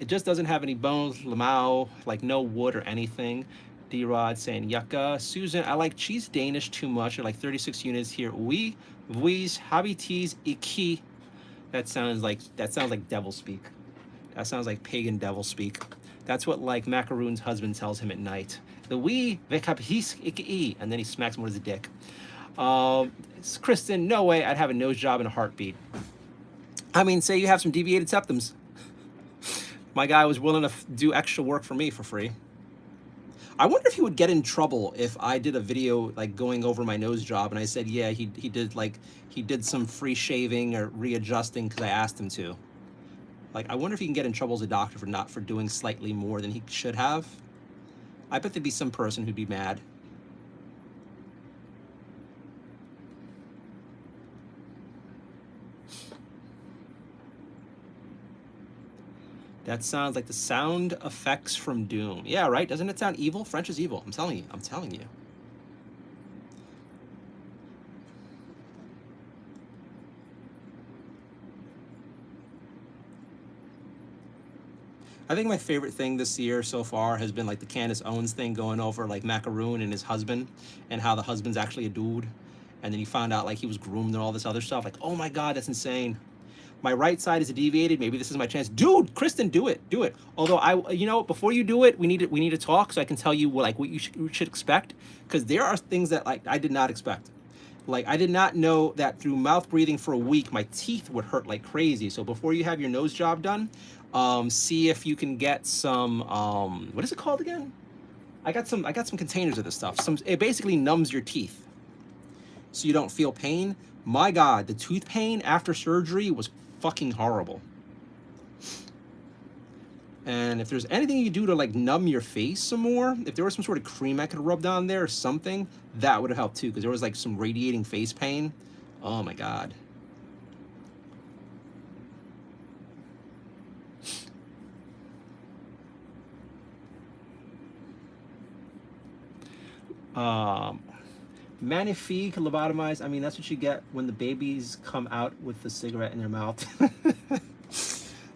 It just doesn't have any bones, lamau, like no wood or anything. D-Rod saying yucca. Susan, I like cheese Danish too much. I like 36 units here. Oui, vuis, habitis, iki. That sounds like devil speak. That sounds like pagan devil speak. That's what like Macaroon's husband tells him at night. The oui, vekapis iki, and then he smacks him with his dick. Kristen, no way I'd have a nose job in a heartbeat. I mean, say you have some deviated septums. My guy was willing to do extra work for me for free. I wonder if he would get in trouble if I did a video like going over my nose job and I said, yeah, he did some free shaving or readjusting because I asked him to. Like, I wonder if he can get in trouble as a doctor for doing slightly more than he should have. I bet there'd be some person who'd be mad. That sounds like the sound effects from Doom. Yeah, right? Doesn't it sound evil? French is evil. I'm telling you. I'm telling you. I think my favorite thing this year so far has been like the Candace Owens thing, going over like Macaroon and his husband and how the husband's actually a dude. And then you found out like he was groomed and all this other stuff. Like, oh my God, that's insane. My right side is deviated. Maybe this is my chance. Dude, Kristen, do it. Although before you do it, we need to talk so I can tell you what you should expect. Because there are things that like I did not expect. Like, I did not know that through mouth breathing for a week, my teeth would hurt like crazy. So before you have your nose job done, see if you can get some, what is it called again? I got some containers of this stuff. It basically numbs your teeth so you don't feel pain. My God, the tooth pain after surgery was fucking horrible. And if there's anything you do to like numb your face some more, if there was some sort of cream I could rub down there or something, that would have helped too, because there was like some radiating face pain. Oh my God. Magnifique, lobotomized. I mean, that's what you get when the babies come out with the cigarette in their mouth.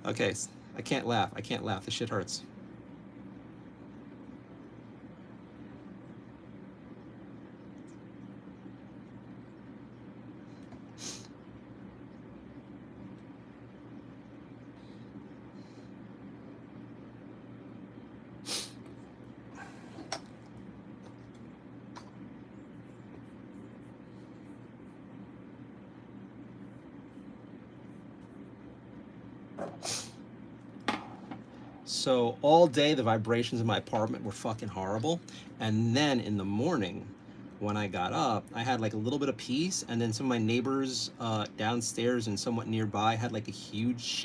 Okay, I can't laugh. I can't laugh. This shit hurts. So all day the vibrations in my apartment were fucking horrible. And then in the morning, when I got up, I had like a little bit of peace, and then some of my neighbors downstairs and somewhat nearby had like a huge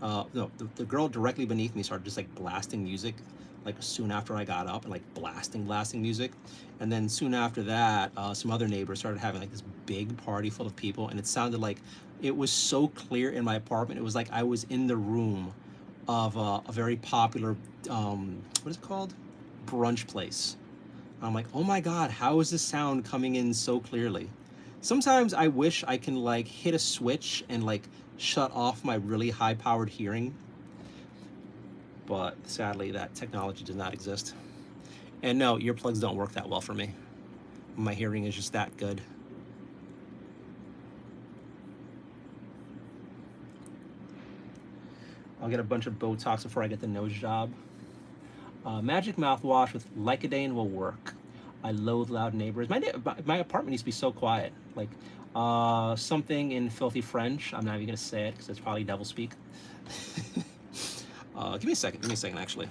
no, the girl directly beneath me started just like blasting music like soon after I got up, and like blasting music. And then soon after that, some other neighbors started having like this big party full of people, and it sounded like it was so clear in my apartment. It was like I was in the room of a very popular, what is it called? Brunch place. I'm like, oh my God, how is this sound coming in so clearly? Sometimes I wish I can like hit a switch and like shut off my really high powered hearing. But sadly that technology does not exist. And no, earplugs don't work that well for me. My hearing is just that good. I'll get a bunch of Botox before I get the nose job. Magic mouthwash with Lycodane will work. I loathe loud neighbors. My apartment needs to be so quiet. Like something in filthy French. I'm not even gonna say it because it's probably devil speak. Give me a second actually.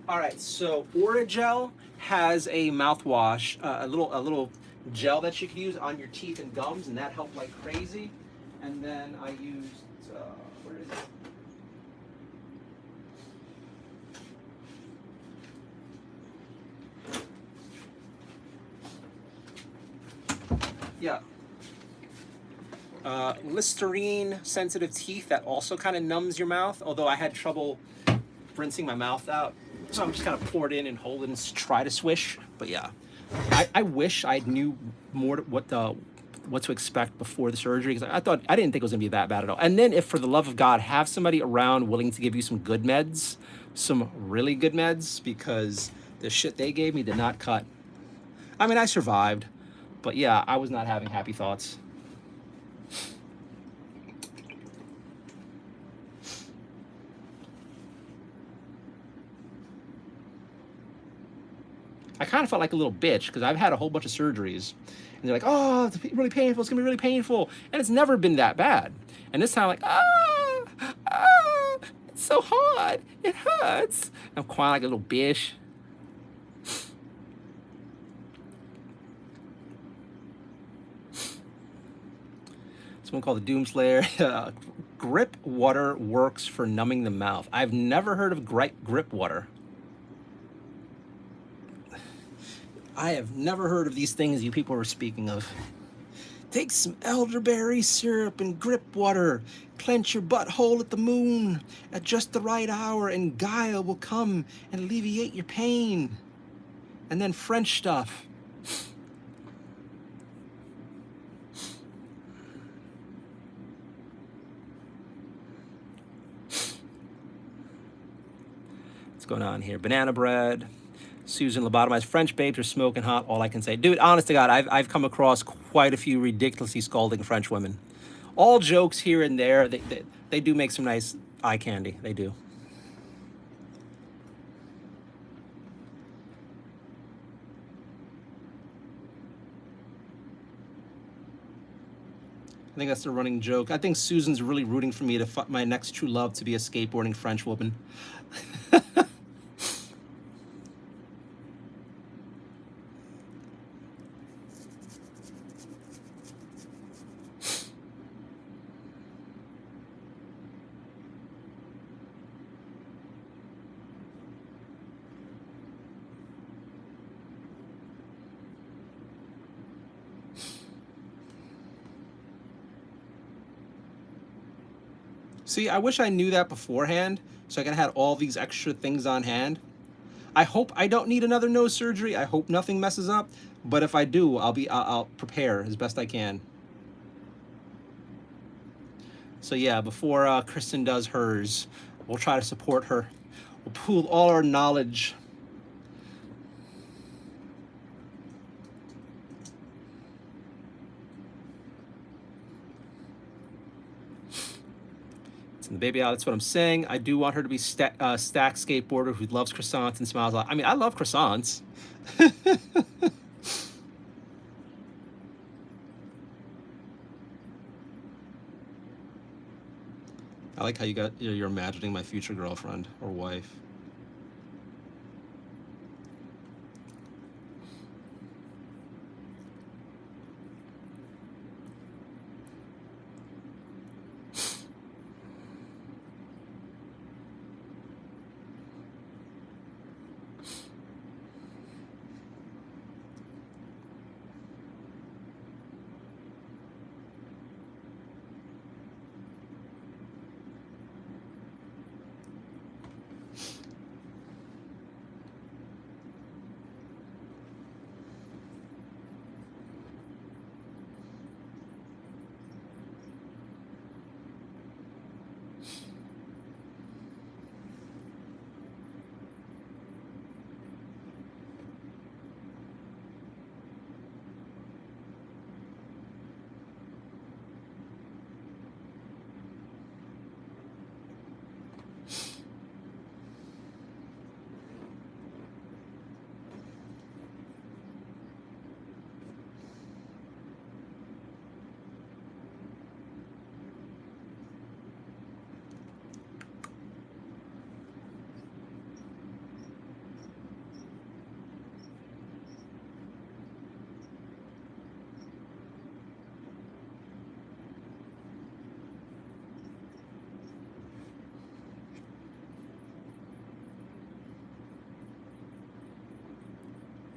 All right, so Orajel has a mouthwash, a little gel that you can use on your teeth and gums, and that helped like crazy. And then I used, where is it? Yeah. Listerine sensitive teeth that also kind of numbs your mouth, although I had trouble rinsing my mouth out. So I'm just kind of pour it in and hold it and try to swish. But yeah, I wish I knew more what to expect before the surgery, because I didn't think it was gonna be that bad at all. And then if for the love of God, have somebody around willing to give you some good meds, some really good meds, because the shit they gave me did not cut. I mean, I survived, but yeah, I was not having happy thoughts. I kind of felt like a little bitch because I've had a whole bunch of surgeries, and they're like, "Oh, it's really painful. It's gonna be really painful," and it's never been that bad. And this time, like, it's so hard. It hurts. I'm crying like a little bitch. Someone called the Doomslayer. Grip water works for numbing the mouth. I've never heard of grip water. I have never heard of these things you people were speaking of. Take some elderberry syrup and grip water. Clench your butthole at the moon at just the right hour, and Gaia will come and alleviate your pain. And then French stuff. What's going on here? Banana bread. Susan lobotomized. French babes are smoking hot. All I can say, dude, honest to God, I've come across quite a few ridiculously scalding French women. All jokes here and there. They do make some nice eye candy. They do. I think that's the running joke. I think Susan's really rooting for me to my next true love to be a skateboarding French woman. See, I wish I knew that beforehand, so I could have had all these extra things on hand. I hope I don't need another nose surgery. I hope nothing messes up. But if I do, I'll prepare as best I can. So yeah, before Kristen does hers, we'll try to support her. We'll pool all our knowledge. And the baby out, that's what I'm saying. I do want her to be stack skateboarder who loves croissants and smiles a lot. I mean, I love croissants. I like how you're imagining my future girlfriend or wife.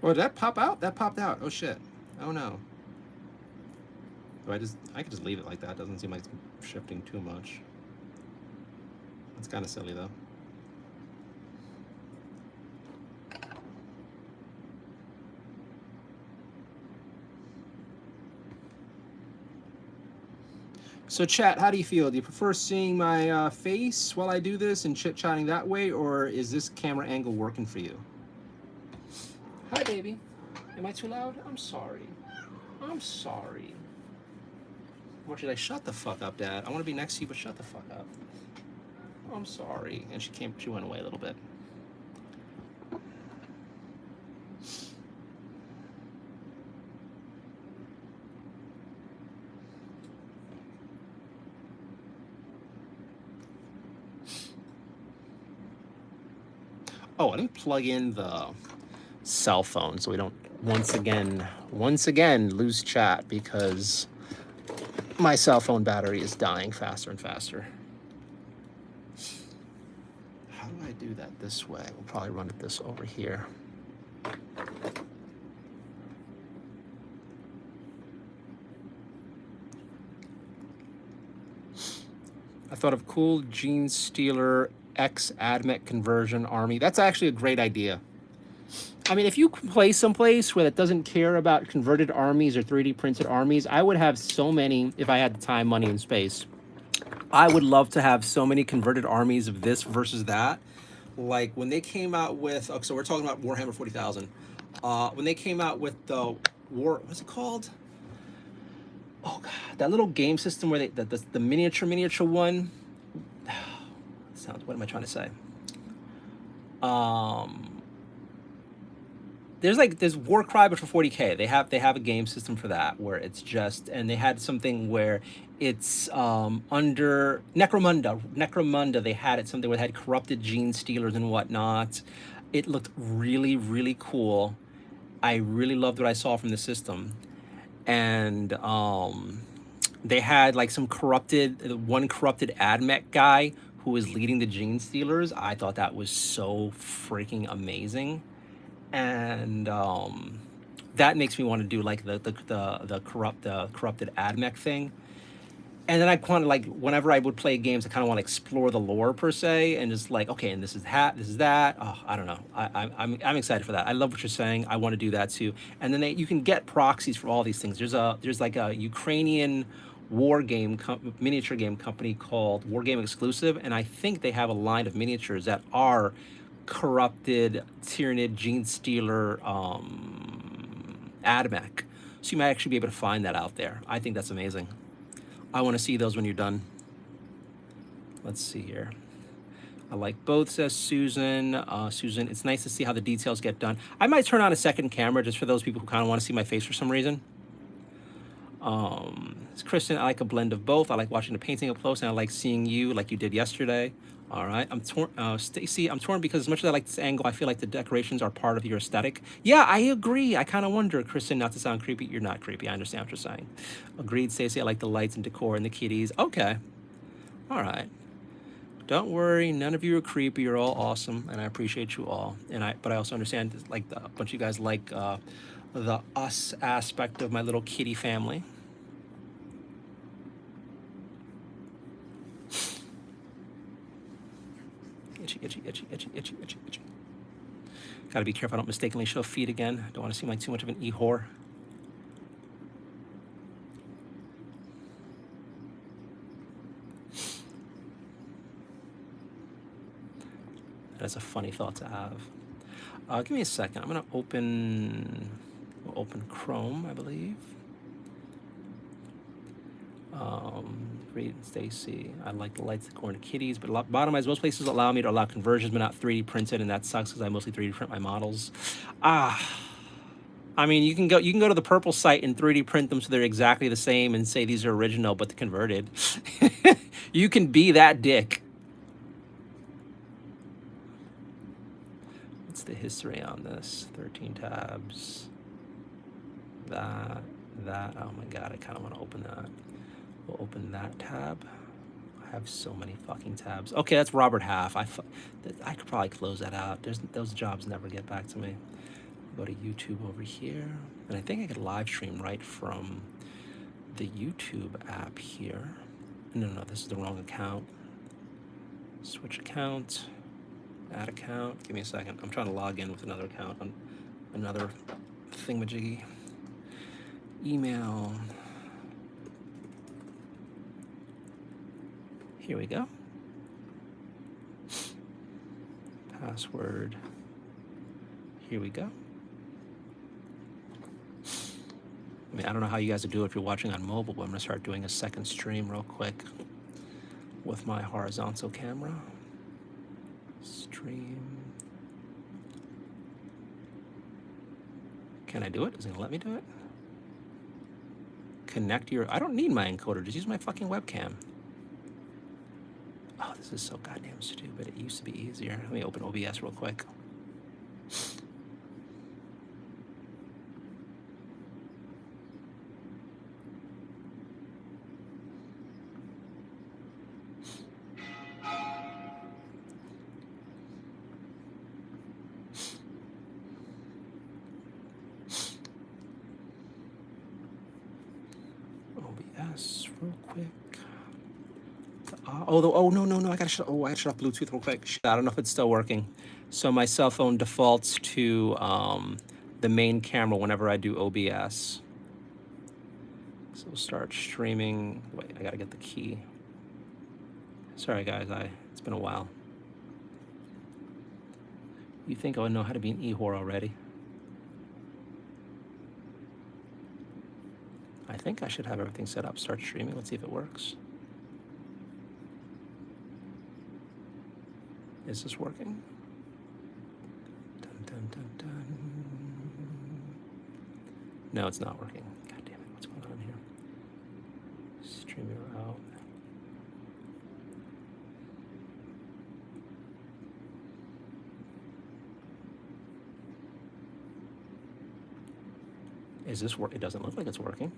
Oh, did that pop out? That popped out. Oh shit. Oh no. Do I could just leave it like that. Doesn't seem like it's shifting too much. It's kind of silly though. So chat, how do you feel? Do you prefer seeing my face while I do this and chit-chatting that way, or is this camera angle working for you? Hi, baby. Am I too loud? I'm sorry. I'm sorry. Or should I shut the fuck up, Dad? I want to be next to you, but shut the fuck up. I'm sorry. And she went away a little bit. Oh, let me plug in the cell phone so we don't once again lose chat because my cell phone battery is dying faster and faster. How do I do that this way? We'll probably run it this over here. I thought of cool Gene Stealer X AdMech conversion army. That's actually a great idea. I mean, if you can play someplace where that doesn't care about converted armies or 3D printed armies, I would have so many if I had the time, money, and space. I would love to have so many converted armies of this versus that. Like when they came out with, so we're talking about Warhammer 40,000. When they came out with the what's it called? Oh god, that little game system where the miniature one. What am I trying to say? There's Warcry, but for 40K. They have a game system for that where it's just, and they had something where it's under Necromunda. They had it something where they had corrupted gene stealers and whatnot. It looked really, really cool. I really loved what I saw from the system, and they had like one corrupted AdMech guy who was leading the gene stealers. I thought that was so freaking amazing. And that makes me want to do like the corrupted AdMech thing. And then I kind of like whenever I would play games, I kind of want to explore the lore per se, and just like, okay, and this is that, this is that. Oh, I don't know. I'm excited for that. I love what you're saying. I want to do that too. And then you can get proxies for all these things. There's like a Ukrainian war game miniature game company called War Game Exclusive, and I think they have a line of miniatures that are corrupted Tyranid Gene Stealer Adamek. So you might actually be able to find that out there. I think that's amazing. I want to see those when you're done. Let's see here. I like both, says Susan. Susan, it's nice to see how the details get done. I might turn on a second camera just for those people who kind of want to see my face for some reason. It's Kristen, I like a blend of both. I like watching the painting up close, and I like seeing you like you did yesterday. All right, I'm torn. Stacy, I'm torn because as much as I like this angle, I feel like the decorations are part of your aesthetic. Yeah, I agree. I kind of wonder, Kristen, not to sound creepy. You're not creepy. I understand what you're saying. Agreed, Stacy. I like the lights and decor and the kitties. Okay. All right. Don't worry. None of you are creepy. You're all awesome, and I appreciate you all. But I also understand, like, a bunch of you guys like the us aspect of my little kitty family. Itchy, itchy, itchy, itchy, itchy, itchy, itchy. Gotta be careful I don't mistakenly show feet again. Don't want to seem like too much of an e-whore. That's a funny thought to have. Give me a second. I'm gonna open Chrome, I believe. Read Stacy. I like the lights, the corner kitties, but bottomize. Most places allow me to allow conversions, but not 3D printed, and that sucks because I mostly 3D print my models. I mean, you can go to the Purple site and 3D print them so they're exactly the same and say these are original, but they're converted. You can be that dick. What's the history on this? 13 tabs. That. Oh my god, I kind of want to open that. We'll open that tab. I have so many fucking tabs. Okay, that's Robert Half. I could probably close that out. Those jobs never get back to me. Go to YouTube over here, and I think I could live stream right from the YouTube app here. No, this is the wrong account. Switch account, add account. Give me a second. I'm trying to log in with another account on another thingamajiggy. Email. Here we go. Password. Here we go. I mean, I don't know how you guys would do it if you're watching on mobile, but I'm gonna start doing a second stream real quick with my horizontal camera. Stream. Can I do it? Is it gonna let me do it? Connect your, I don't need my encoder, just use my fucking webcam. Oh, this is so goddamn stupid. It used to be easier. Let me open OBS real quick. OBS real quick. Oh no! I gotta shut off Bluetooth real quick. Shit, I don't know if it's still working. So my cell phone defaults to the main camera whenever I do OBS. So we'll start streaming. Wait, I gotta get the key. Sorry guys, it's been a while. You think I would know how to be an e-whore already? I think I should have everything set up. Start streaming. Let's see if it works. Is this working? Dun, dun, dun, dun. No, it's not working. God damn it, what's going on here? Streamer out. Is this work? It doesn't look like it's working.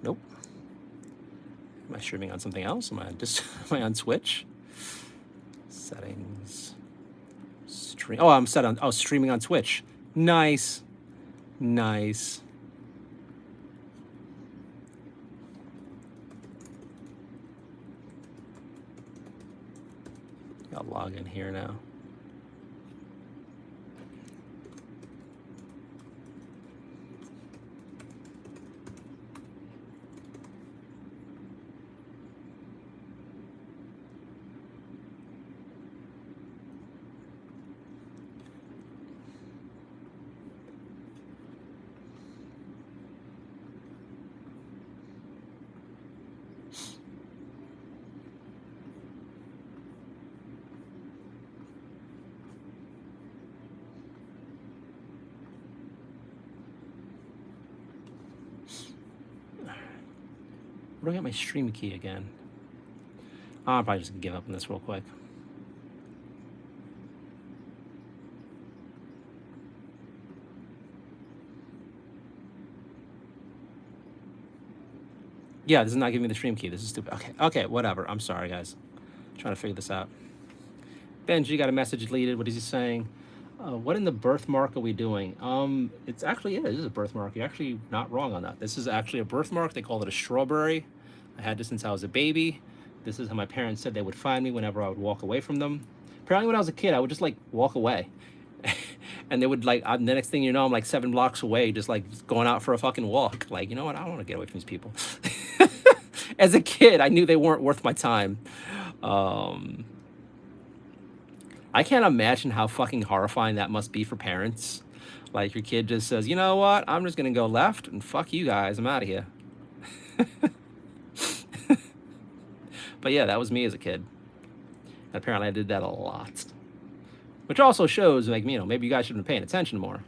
Nope. Am I streaming on something else? Am I on Twitch? Settings. Stream. Oh, I'm set on. Oh, streaming on Twitch. Nice. I'll log in here now. Where do I get my stream key again? I'll probably just give up on this real quick. Yeah, this is not giving me the stream key. This is stupid. Okay, whatever. I'm sorry, guys. I'm trying to figure this out. Benji got a message deleted. What is he saying? What in the birthmark are we doing? It's actually, it is a birthmark. You're actually not wrong on that. This is actually a birthmark. They call it a strawberry. I had this since I was a baby. This is how my parents said they would find me whenever I would walk away from them. Apparently when I was a kid, I would just like walk away. And they would like, the next thing you know, I'm like 7 blocks away, just like going out for a fucking walk. Like, you know what? I don't want to get away from these people. As a kid, I knew they weren't worth my time. I can't imagine how fucking horrifying that must be for parents. Like your kid just says, you know what? I'm just going to go left and fuck you guys. I'm out of here. But yeah, that was me as a kid. And apparently I did that a lot. Which also shows, like, you know, maybe you guys should have been paying attention more.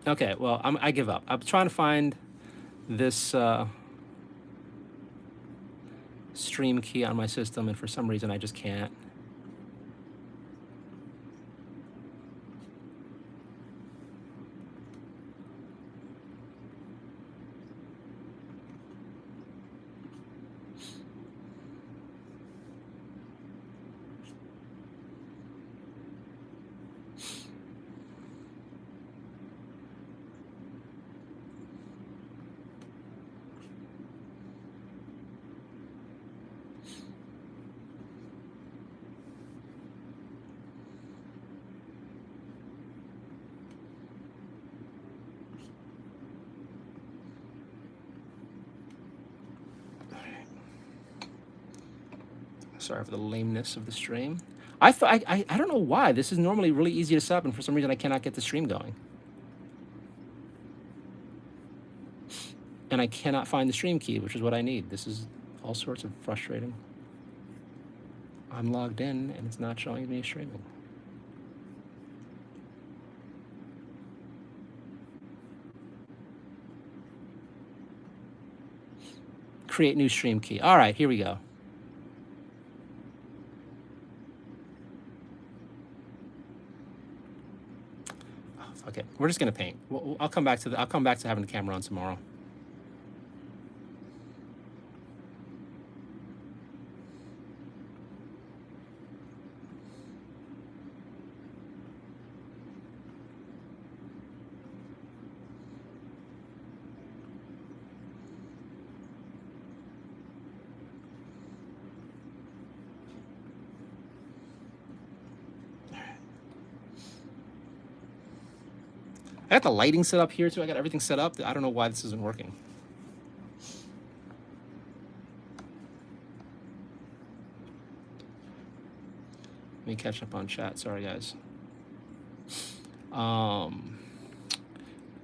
Okay, well, I give up. I'm trying to find this stream key on my system, and for some reason I just can't. Sorry for the lameness of the stream. I don't know why. This is normally really easy to set up, and for some reason I cannot get the stream going. And I cannot find the stream key, which is what I need. This is all sorts of frustrating. I'm logged in, and it's not showing me streaming. Create new stream key. All right, here we go. Okay, we're just gonna paint. I'll come back to having the camera on tomorrow. I got the lighting set up here too. I got everything set up. I don't know why this isn't working. Let me catch up on chat. Sorry, guys.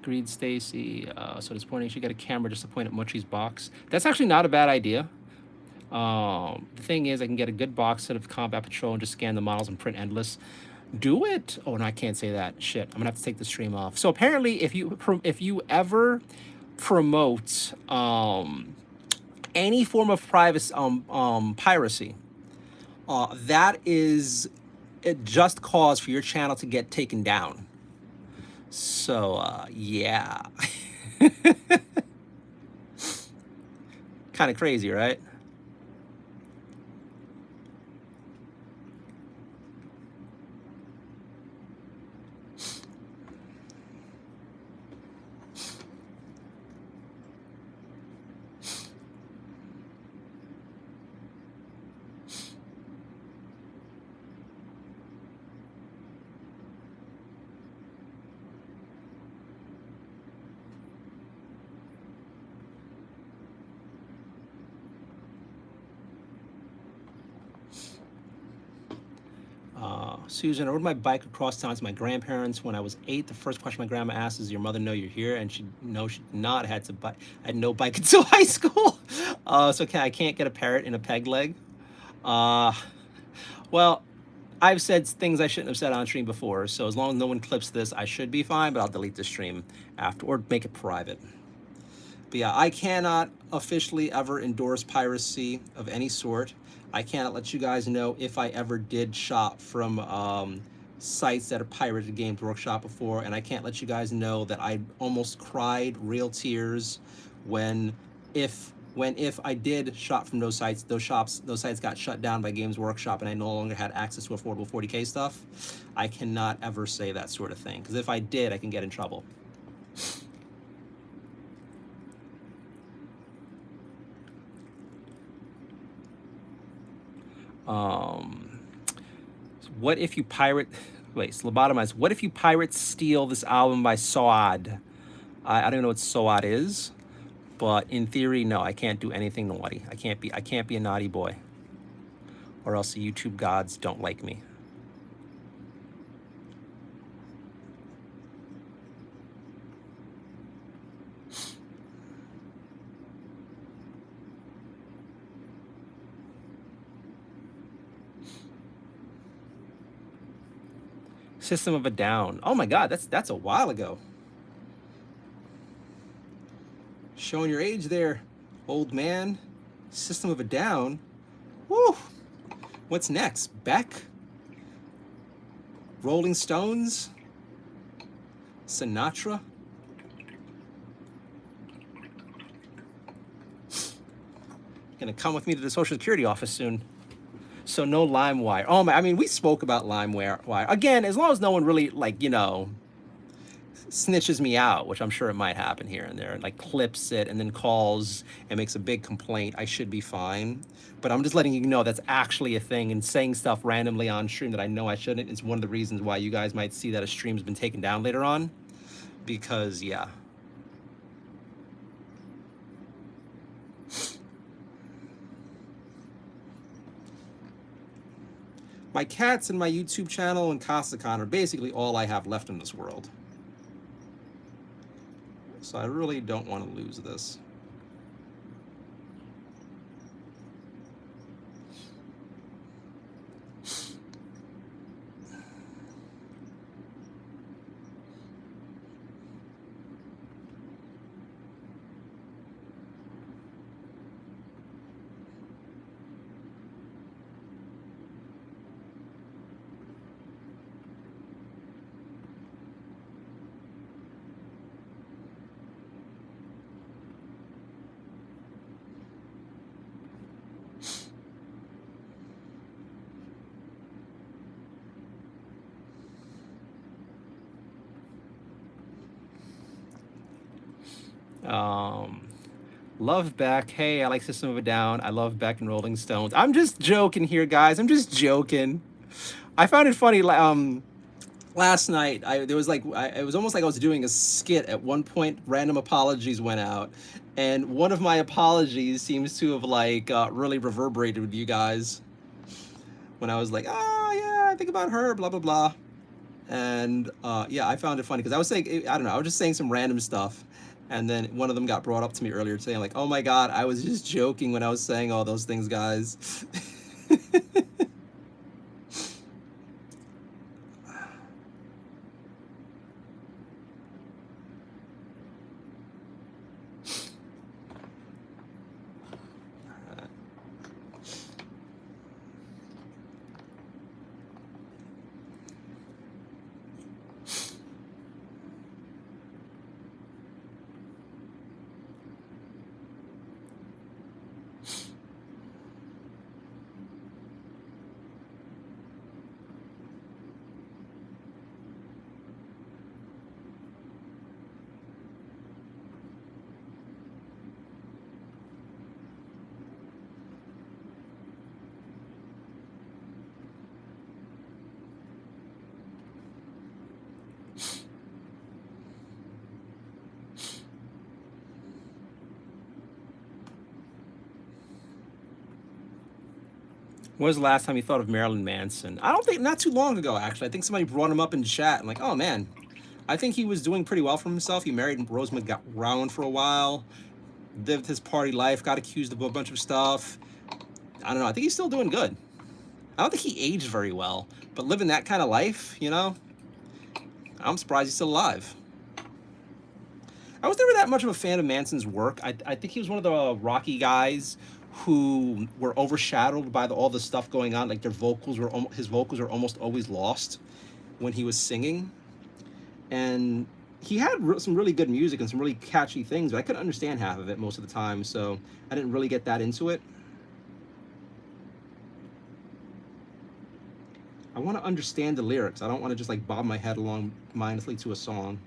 Agreed, Stacy. So disappointing. You should get a camera just to point at Muchi's box. That's actually not a bad idea. The thing is, I can get a good box set of Combat Patrol and just scan the models and print endless. Do it. Oh no, I can't say that. Shit, I'm gonna have to take the stream off. So apparently, if you ever promote any form of piracy, that is just cause for your channel to get taken down. So yeah, kind of crazy, right? Susan, I rode my bike across town to my grandparents when I was 8. The first question my grandma asked is, "Does your mother know you're here?" And she did not. I had no bike until high school. So I can't get a parrot in a peg leg. Uh, well, I've said things I shouldn't have said on stream before. So as long as no one clips this, I should be fine. But I'll delete the stream after or make it private. But yeah, I cannot officially ever endorse piracy of any sort. I cannot let you guys know if I ever did shop from sites that are pirated Games Workshop before, and I can't let you guys know that I almost cried real tears when if I did shop from those sites, those sites got shut down by Games Workshop and I no longer had access to affordable 40K stuff. I cannot ever say that sort of thing, because if I did, I can get in trouble. What if you pirate... Wait, Slobotomize. What if you pirate steal this album by Soad? I don't even know what Soad is, but in theory, no, I can't do anything naughty. I can't be a naughty boy, or else the YouTube gods don't like me. System of a Down. Oh my God, that's a while ago. Showing your age there, old man. System of a Down. Woo! What's next? Beck? Rolling Stones? Sinatra? Gonna come with me to the Social Security office soon. So no LimeWire. Oh my, I mean, we spoke about LimeWire. Again, as long as no one really, like, you know, snitches me out, which I'm sure it might happen here and there, and like clips it and then calls and makes a big complaint, I should be fine. But I'm just letting you know that's actually a thing, and saying stuff randomly on stream that I know I shouldn't is one of the reasons why you guys might see that a stream's been taken down later on. Because, yeah. My cats and my YouTube channel and Costacon are basically all I have left in this world. So I really don't want to lose this. Love Beck. Hey, I like System of a Down. I love Beck and Rolling Stones. I'm just joking here, guys. I'm just joking. I found it funny. Last night, it was almost like I was doing a skit. At one point, random apologies went out, and one of my apologies seems to have really reverberated with you guys. When I was like, oh yeah, I think about her, blah blah blah, and yeah, I found it funny because I was saying, I don't know, I was just saying some random stuff. And then one of them got brought up to me earlier saying like, oh my God, I was just joking when I was saying all those things, guys. When was the last time you thought of Marilyn Manson? I don't think, not too long ago, actually. I think somebody brought him up in chat. I'm like, oh man, I think he was doing pretty well for himself. He married Rose McGowan for a while, lived his party life, got accused of a bunch of stuff. I don't know. I think he's still doing good. I don't think he aged very well, but living that kind of life, you know, I'm surprised he's still alive. I was never that much of a fan of Manson's work. I think he was one of the rocky guys who were overshadowed by all the stuff going on. Like his vocals were almost always lost when he was singing. And he had some really good music and some really catchy things, but I couldn't understand half of it most of the time, so I didn't really get that into it. I want to understand the lyrics. I don't want to just like bob my head along mindlessly to a song.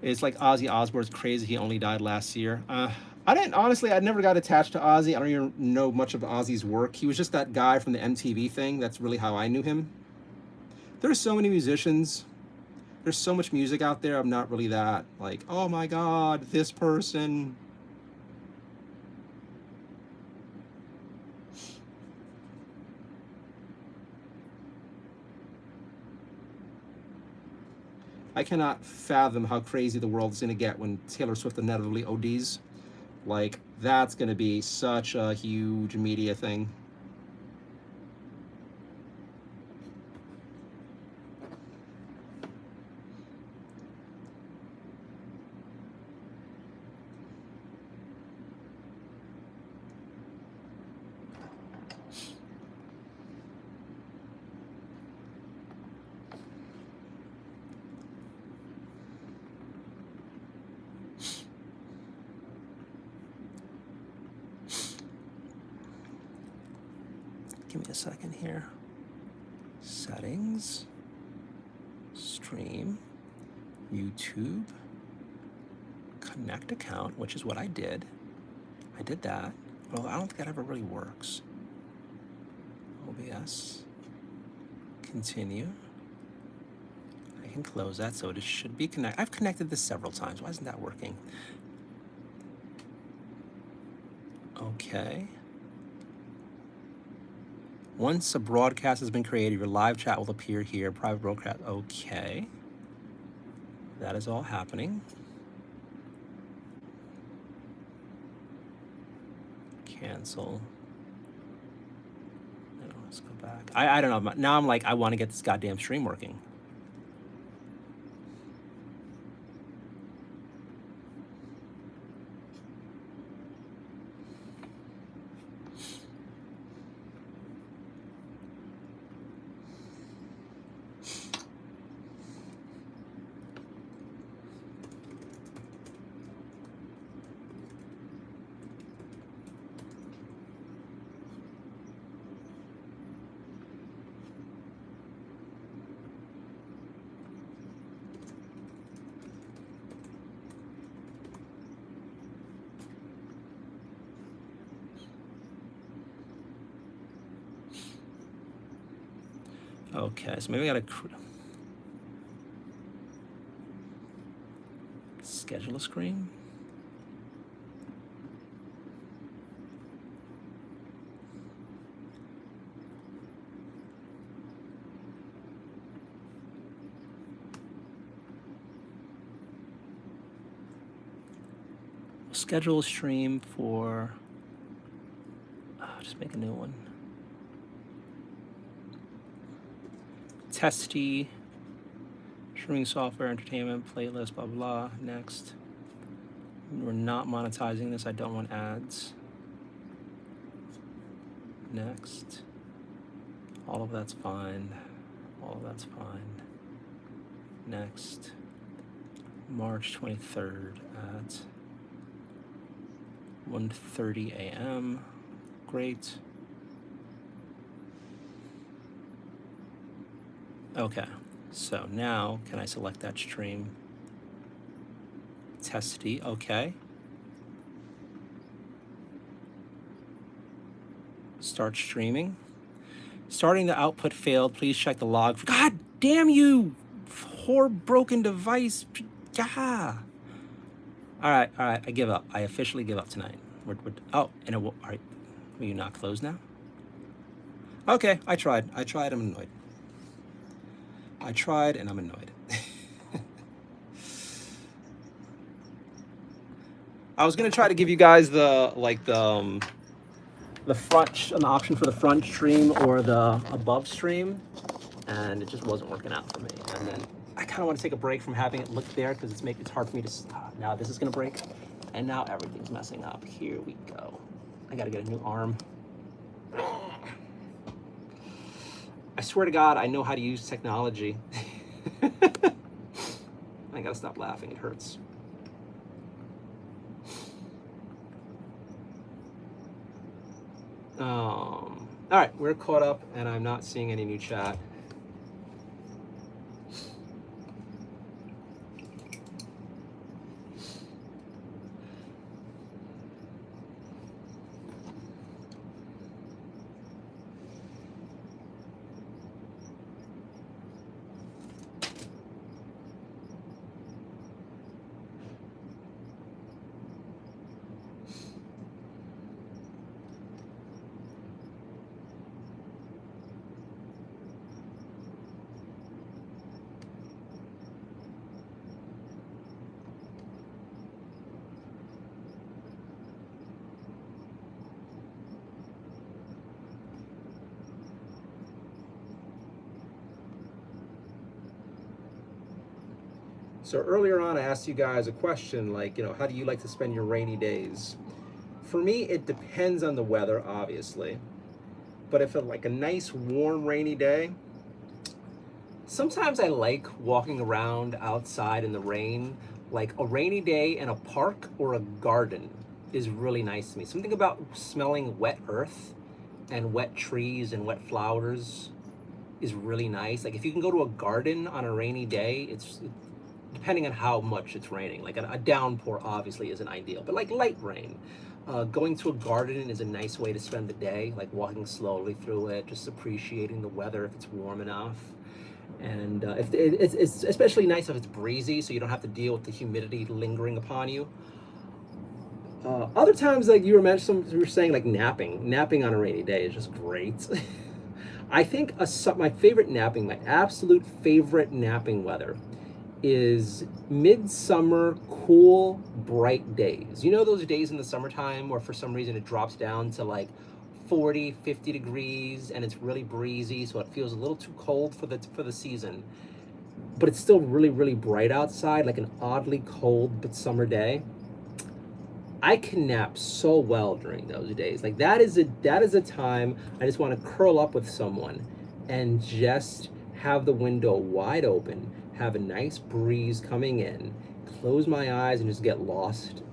It's like Ozzy Osbourne's crazy. He only died last year. I never got attached to Ozzy. I don't even know much of Ozzy's work. He was just that guy from the MTV thing. That's really how I knew him. There's so many musicians. There's so much music out there. I'm not really that like, oh my God, this person. I cannot fathom how crazy the world is going to get when Taylor Swift inevitably ODs. Like, that's going to be such a huge media thing. Give me a second here. Settings, stream, YouTube, connect account, which is what I did. I did that. Well, I don't think that ever really works. OBS, continue. I can close that, so it should be connected. I've connected this several times. Why isn't that working? Okay. Once a broadcast has been created, your live chat will appear here. Private broadcast. Okay. That is all happening. Cancel. No, let's go back. I don't know. Now I'm like, I want to get this goddamn stream working. Okay, so maybe I gotta schedule a screen. Schedule a stream for, just make a new one. Testy, streaming software, entertainment, playlist, blah, blah, next. We're not monetizing this. I don't want ads. Next. All of that's fine. All of that's fine. Next. March 23rd at 1:30 a.m. Great. Okay, so now can I select that stream? testy, okay. Start streaming. Starting the output failed. Please check the log. God damn you! Poor broken device. Yeah. All right. I give up. I officially give up tonight. Oh, and it will. All right. Will you not close now? Okay. I tried. I'm annoyed. I tried, and I'm annoyed. I was gonna try to give you guys the front, an option for the front stream or the above stream, and it just wasn't working out for me. And then I kind of want to take a break from having it look there because it's hard for me to. Now this is gonna break, and now everything's messing up. Here we go. I gotta get a new arm. I swear to God, I know how to use technology. I gotta stop laughing. It hurts. All right, we're caught up, and I'm not seeing any new chat. So earlier on, I asked you guys a question like, how do you like to spend your rainy days? For me, it depends on the weather, obviously. But if it's like a nice, warm, rainy day, sometimes I like walking around outside in the rain. Like a rainy day in a park or a garden is really nice to me. Something about smelling wet earth and wet trees and wet flowers is really nice. Like if you can go to a garden on a rainy day, it's depending on how much it's raining. Like a downpour obviously isn't ideal, but like light rain. Going to a garden is a nice way to spend the day, like walking slowly through it, just appreciating the weather if it's warm enough. And if it's especially nice if it's breezy, so you don't have to deal with the humidity lingering upon you. Other times, like you were saying, like napping on a rainy day is just great. I think my absolute favorite napping weather is midsummer, cool, bright days. You know those days in the summertime where for some reason it drops down to like 40, 50 degrees and it's really breezy, so it feels a little too cold for the season, but it's still really, really bright outside, like an oddly cold but summer day. I can nap so well during those days. Like that is a time I just want to curl up with someone and just have the window wide open, have a nice breeze coming in, close my eyes and just get lost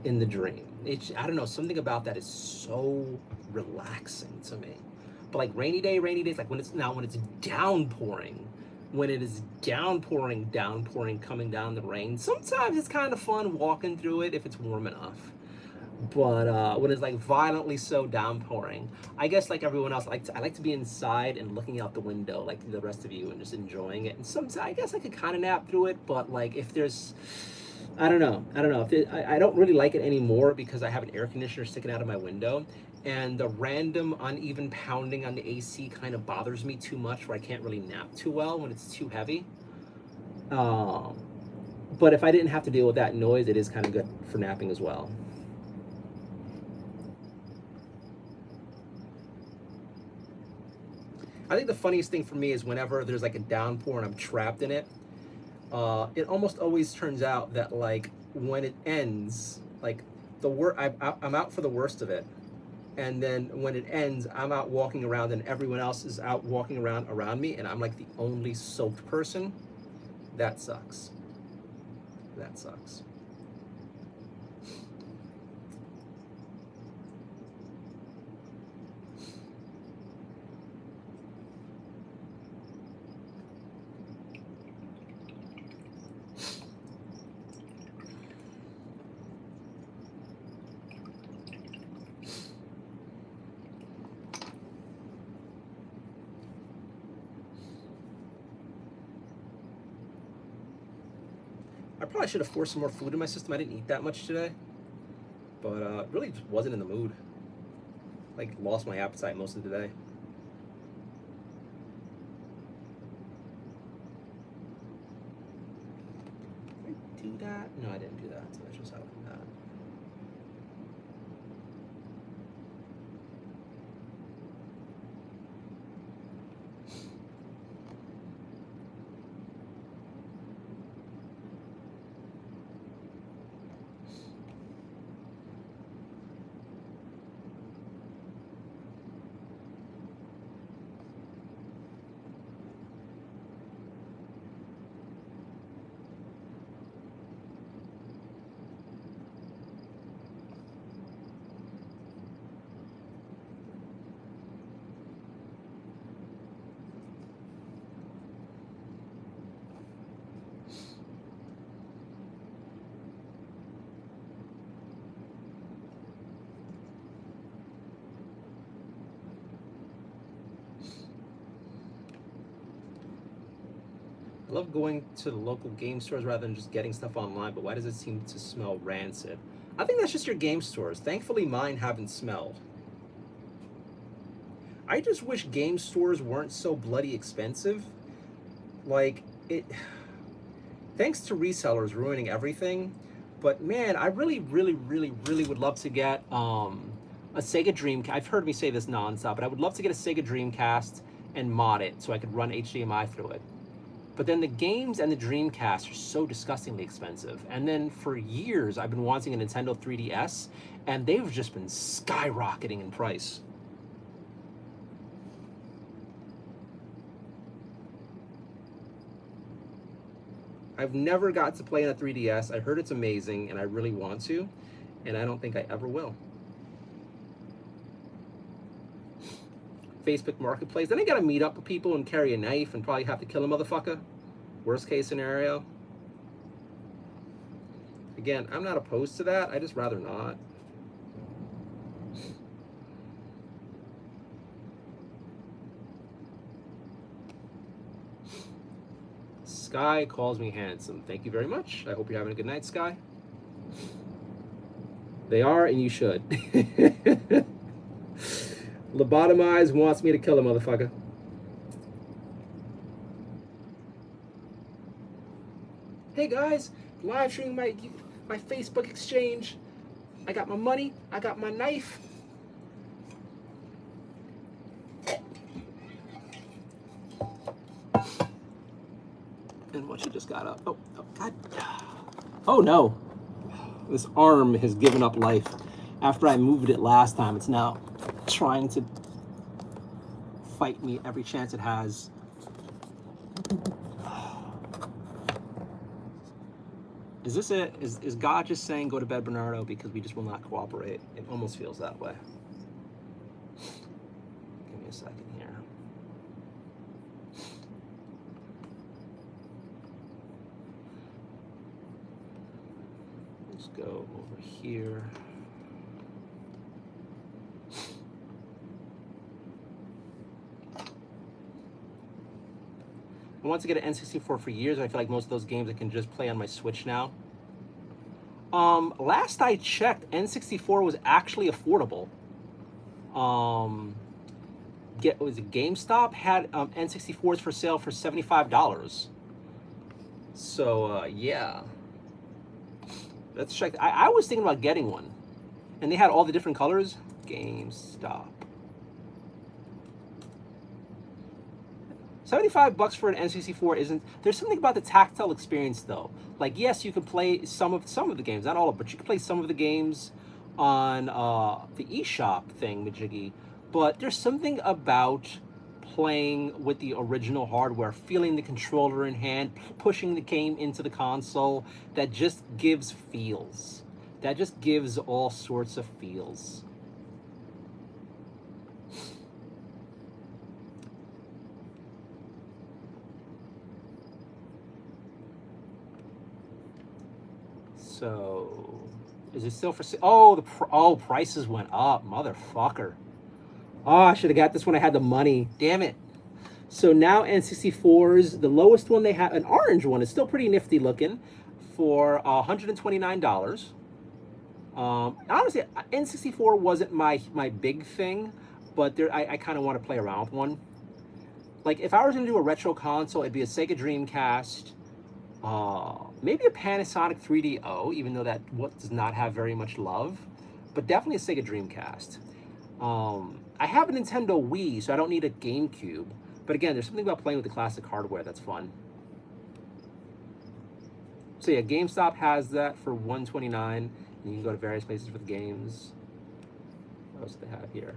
in the dream. I don't know, something about that is so relaxing to me. But like rainy days, like when it's downpouring, when it is downpouring, coming down the rain, sometimes it's kind of fun walking through it if it's warm enough. But when it's like violently so downpouring, I guess like everyone else, I like to be inside and looking out the window like the rest of you and just enjoying it. And sometimes I guess I could kind of nap through it, but like if there's, I don't know. I don't really like it anymore because I have an air conditioner sticking out of my window, and the random uneven pounding on the AC kind of bothers me too much, where I can't really nap too well when it's too heavy. But if I didn't have to deal with that noise, it is kind of good for napping as well. I think the funniest thing for me is whenever there's like a downpour and I'm trapped in it, it almost always turns out that like when it ends, like I'm out for the worst of it, and then when it ends, I'm out walking around and everyone else is out walking around me, and I'm like the only soaked person. That sucks. That sucks. probably should have forced some more food in my system. I didn't eat that much today, but really just wasn't in the mood. Like, lost my appetite most of the day. Did I do that? No, I didn't do that. So I just have that. I love going to the local game stores rather than just getting stuff online, but why does it seem to smell rancid? I think that's just your game stores. Thankfully, mine haven't smelled. I just wish game stores weren't so bloody expensive. Like, it... Thanks to resellers ruining everything, but man, I really would love to get a Sega Dreamcast. I've heard me say this nonstop, but I would love to get a Sega Dreamcast and mod it so I could run HDMI through it. But then the games and the Dreamcast are so disgustingly expensive. And then for years, I've been wanting a Nintendo 3DS, and they've just been skyrocketing in price. I've never got to play on a 3DS. I heard it's amazing, and I really want to, and I don't think I ever will. Facebook Marketplace. Then I gotta meet up with people and carry a knife and probably have to kill a motherfucker. Worst case scenario. Again, I'm not opposed to that. I just rather not. Sky calls me handsome. Thank you very much. I hope you're having a good night, Sky. They are, and you should. Lobotomized wants me to kill a motherfucker. Hey guys, live streaming my Facebook exchange. I got my money, I got my knife. And what she just got up. Oh God. Oh no. This arm has given up life. After I moved it last time, it's now trying to fight me every chance it has. Is this it? Is God just saying go to bed, Bernardo, because we just will not cooperate? It almost feels that way. Give me a second here. Let's go over here. I wanted to get an N64 for years. I feel like most of those games I can just play on my Switch now. Last I checked, N64 was actually affordable. Was it GameStop had N64s for sale for $75. So yeah, let's check. I was thinking about getting one, and they had all the different colors. GameStop. $75 for an N64 isn't. There's something about the tactile experience though. Like, yes, you can play some of the games, not all of them, but you can play some of the games on the eShop thing, Majiggy. But there's something about playing with the original hardware, feeling the controller in hand, pushing the game into the console, that just gives feels. That just gives all sorts of feels. So, is it still for sale? Oh, prices went up, motherfucker. Oh, I should have got this when I had the money. Damn it. So now N64s, the lowest one they have, an orange one, is still pretty nifty looking, for $129. Honestly, N64 wasn't my big thing, but I kind of want to play around with one. Like, if I was going to do a retro console, it'd be a Sega Dreamcast, maybe a Panasonic 3DO, even though that does not have very much love, but definitely a Sega Dreamcast. I have a Nintendo Wii, so I don't need a GameCube. But again, there's something about playing with the classic hardware that's fun. So yeah, GameStop has that for $129, and you can go to various places with games. What else do they have here?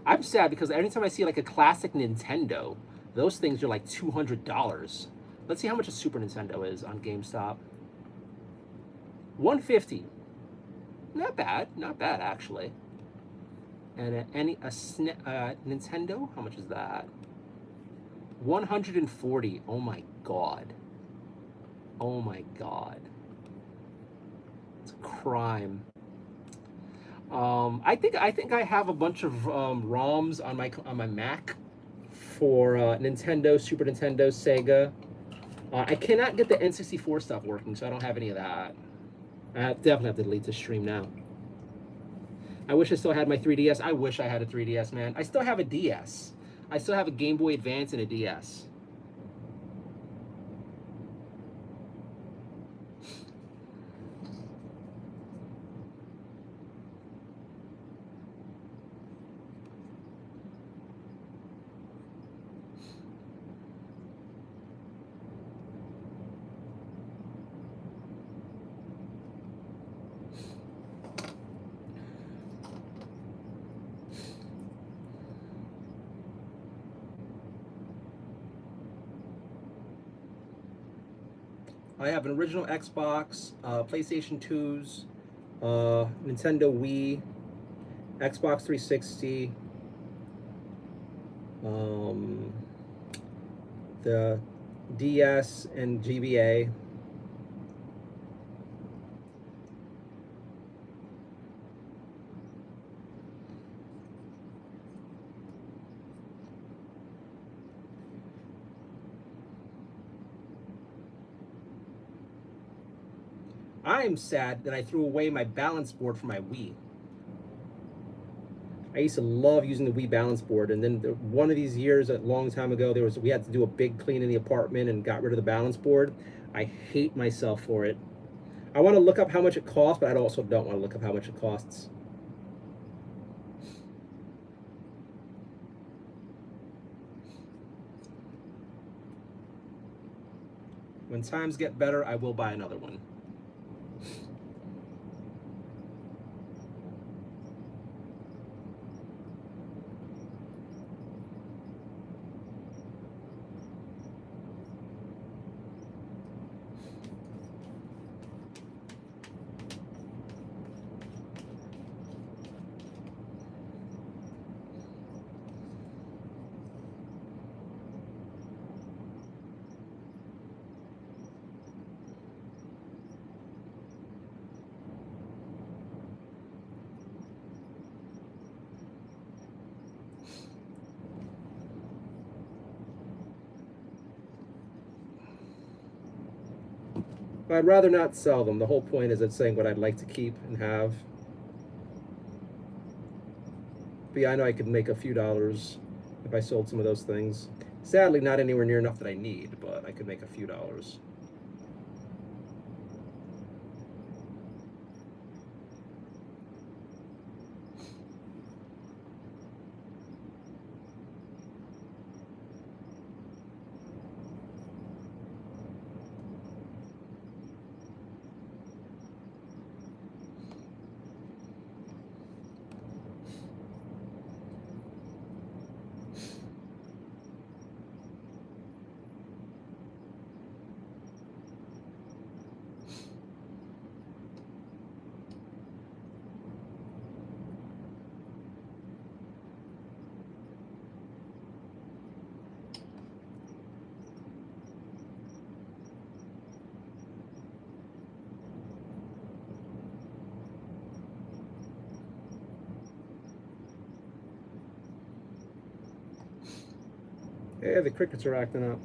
I'm sad because every time I see like a classic Nintendo, those things are like $200. Let's see how much a Super Nintendo is on GameStop. $150. Not bad, not bad actually. And Nintendo, how much is that? $140. Oh my god. Oh my god. It's a crime. I think I have a bunch of ROMs on my Mac for Nintendo, Super Nintendo, Sega. I cannot get the N64 stuff working, so I don't have any of that. I definitely have to delete this stream now. I wish I still had my 3DS. I wish I had a 3DS, man. I still have a DS. I still have a Game Boy Advance and a DS. I have an original Xbox, PlayStation 2s, Nintendo Wii, Xbox 360, the DS and GBA. I'm sad that I threw away my balance board for my Wii. I used to love using the Wii balance board, and then one of these years, a long time ago, we had to do a big clean in the apartment and got rid of the balance board. I hate myself for it. I want to look up how much it costs, but I also don't want to look up how much it costs. When times get better, I will buy another one. But I'd rather not sell them. The whole point is it's saying what I'd like to keep and have. But yeah, I know I could make a few dollars if I sold some of those things. Sadly, not anywhere near enough that I need, but I could make a few dollars. Yeah, the crickets are acting up.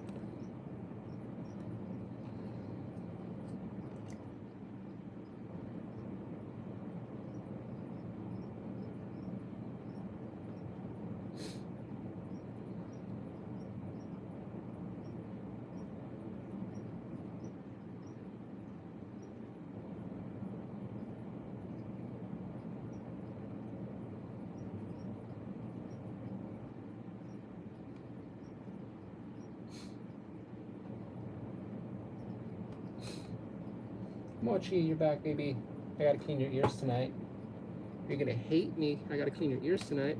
Come on, Chia, you're back, baby. I gotta clean your ears tonight. You're gonna hate me. I gotta clean your ears tonight.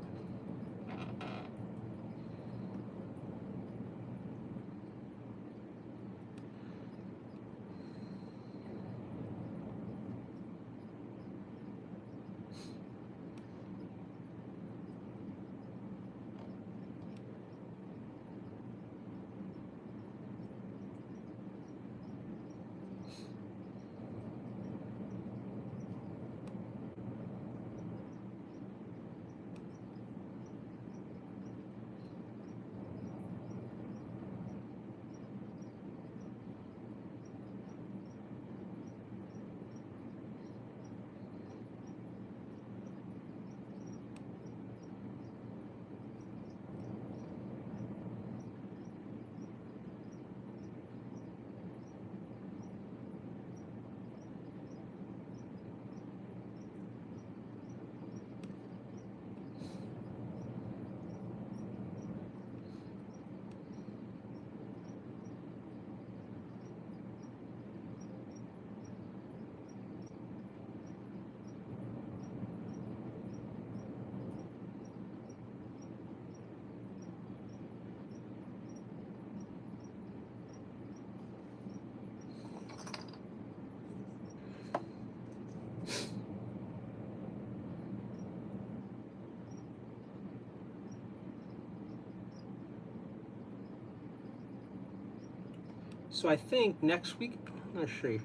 So I think next week, let's see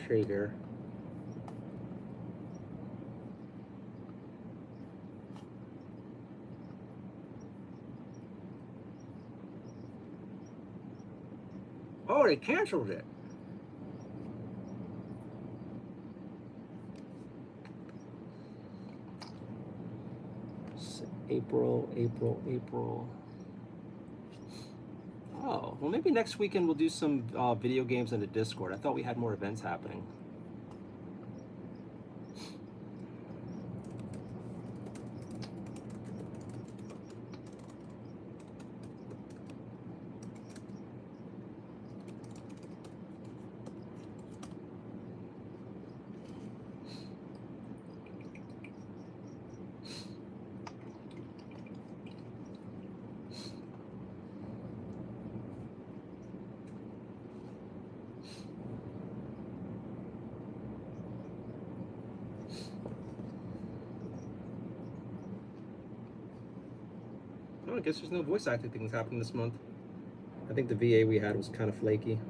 here. Oh, they canceled it. April. Oh, well, maybe next weekend we'll do some video games on the Discord. I thought we had more events happening. Oh, I guess there's no voice acting things happening this month. I think the VA we had was kind of flaky.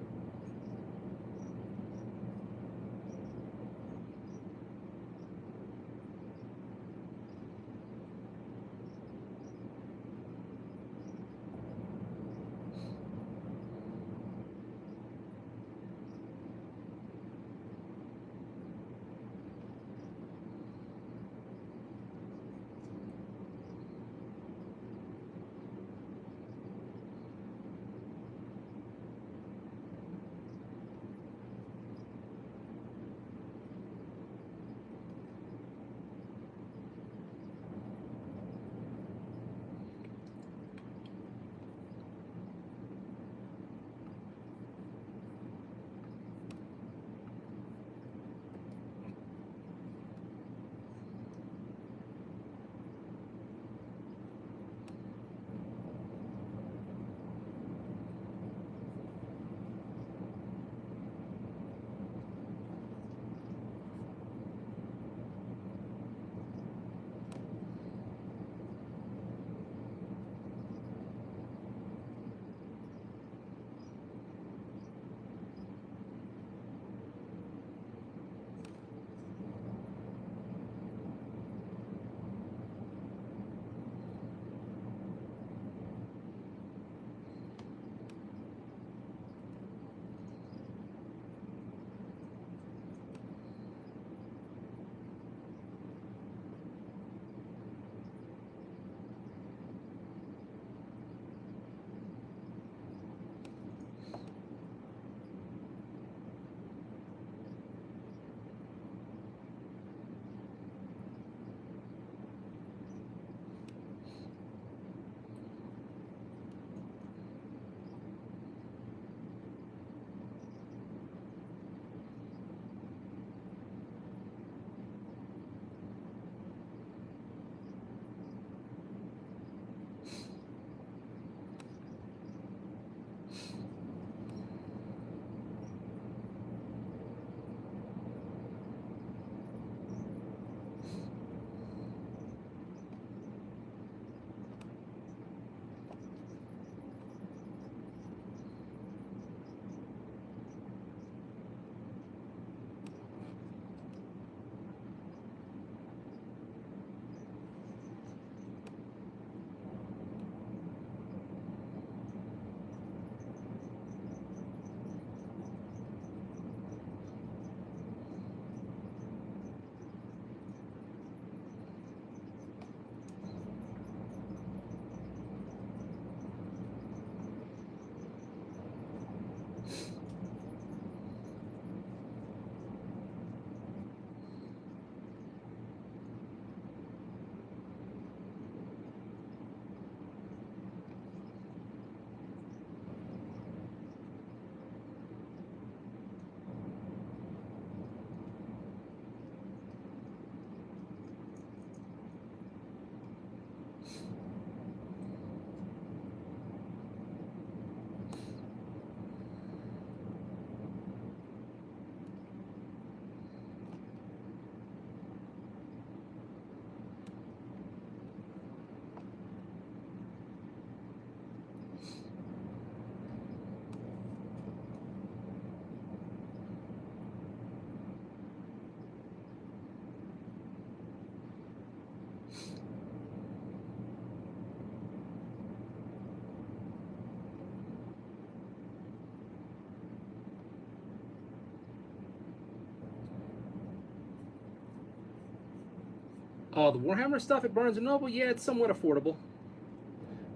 The Warhammer stuff at Barnes & Noble, yeah, it's somewhat affordable.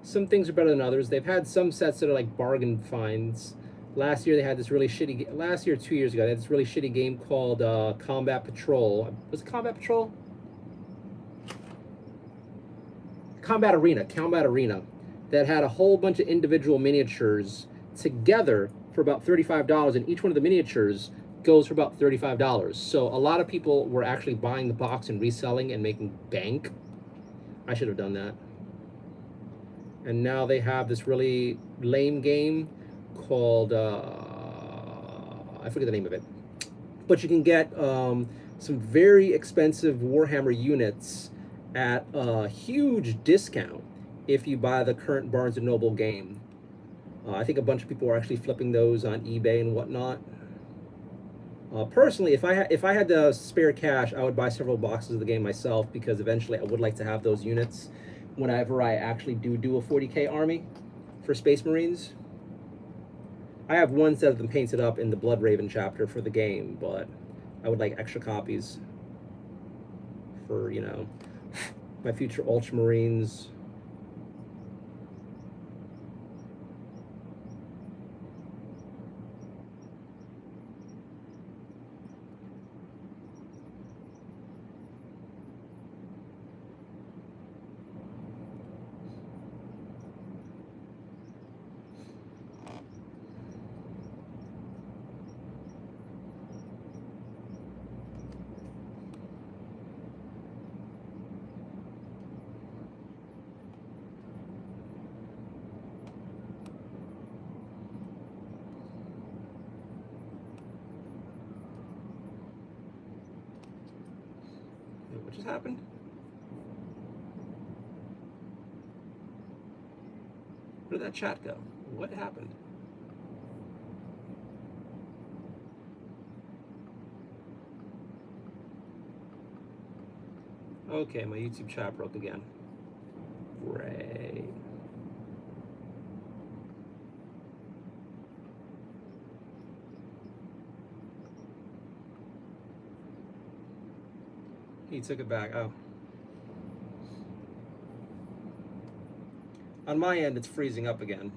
Some things are better than others. They've had some sets that are like bargain finds. Last year they had this really shitty. Last year, 2 years ago, they had this really shitty game called Combat Patrol. Was it Combat Patrol? Combat Arena. Combat Arena. That had a whole bunch of individual miniatures together for about $35, and each one of the miniatures goes for about $35. So a lot of people were actually buying the box and reselling and making bank. I should have done that. And now they have this really lame game called I forget the name of it, but you can get some very expensive Warhammer units at a huge discount if you buy the current Barnes & Noble game. I think a bunch of people are actually flipping those on eBay and whatnot. Personally, if I had the spare cash, I would buy several boxes of the game myself, because eventually I would like to have those units whenever I actually do a 40K army for Space Marines. I have ones that have been painted up in the Blood Raven chapter for the game, but I would like extra copies for, you know, my future Ultramarines. What just happened? Where did that chat go? What happened? Okay, my YouTube chat broke again. Great. He took it back. Oh. On my end, it's freezing up again.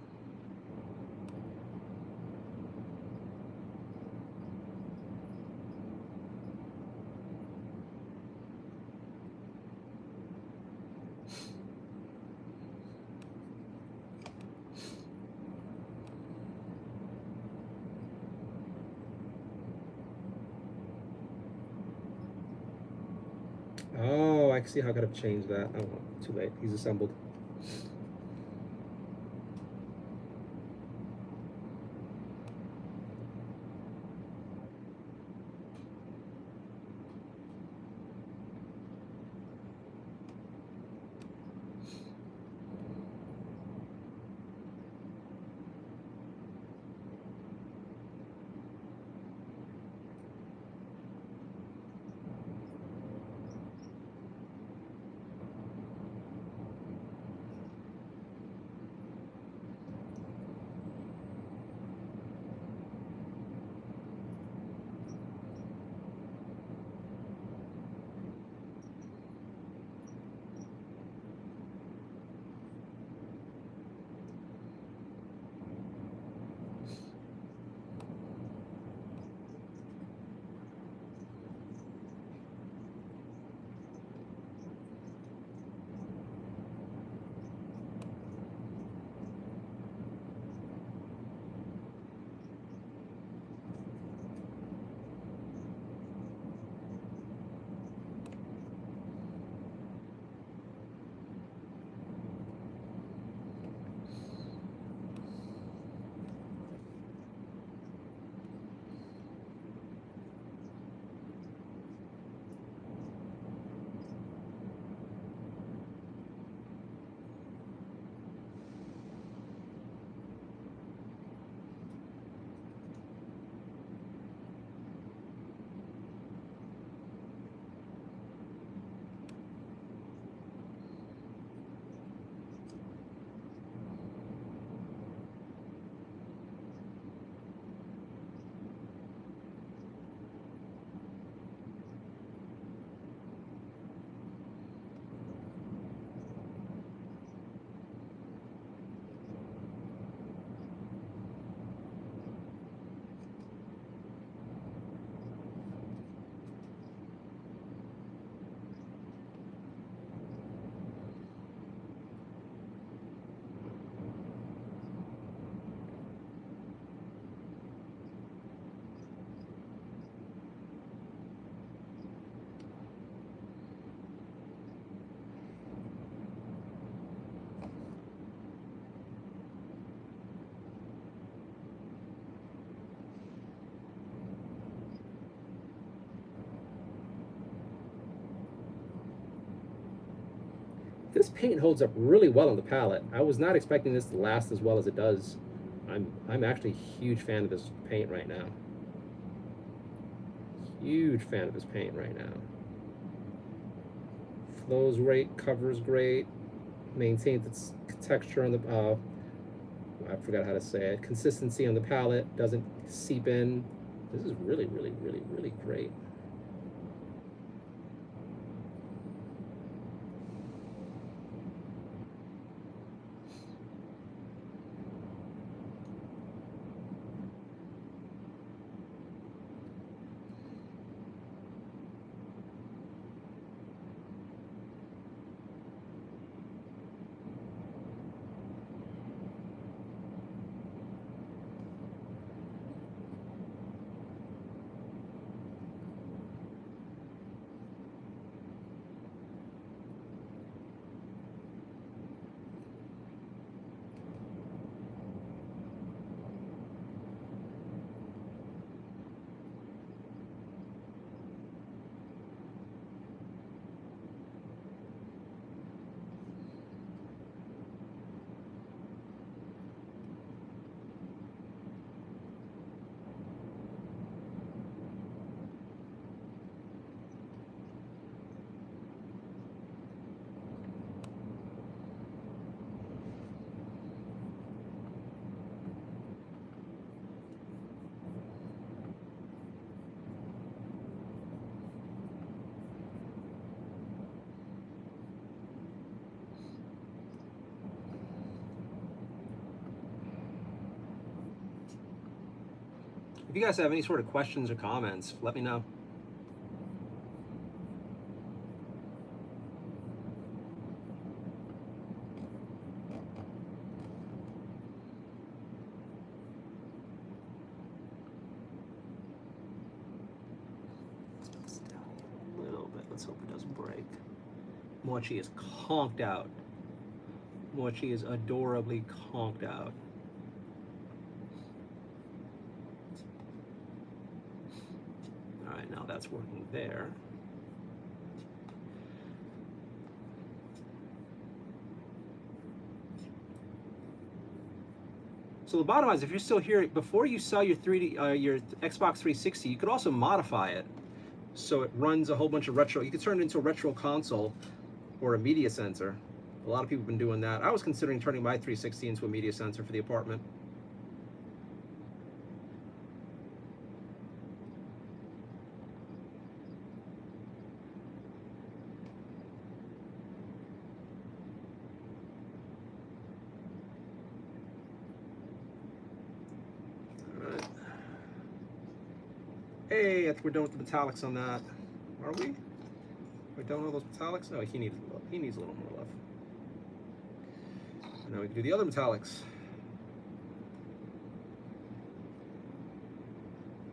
Oh, I see how I could have changed that. Oh, well, too late. He's assembled. This paint holds up really well on the palette. I was not expecting this to last as well as it does. I'm actually a huge fan of this paint right now. Huge fan of this paint right now. Flows great, covers great, maintains its texture on the I forgot how to say it. Consistency on the palette, doesn't seep in. This is really, really, really, really great. If you guys have any sort of questions or comments, let me know. Let's down a little bit. Let's hope it doesn't break. Mochi is conked out. Mochi is adorably conked out. Now that's working there. So the bottom line is, if you're still here, before you sell your your Xbox 360, you could also modify it so it runs a whole bunch of retro. You could turn it into a retro console or a media center. A lot of people have been doing that. I was considering turning my 360 into a media center for the apartment. Hey, I think we're done with the metallics on that. Are we? We're done with those metallics? Oh, he needs a little more love. And now we can do the other metallics.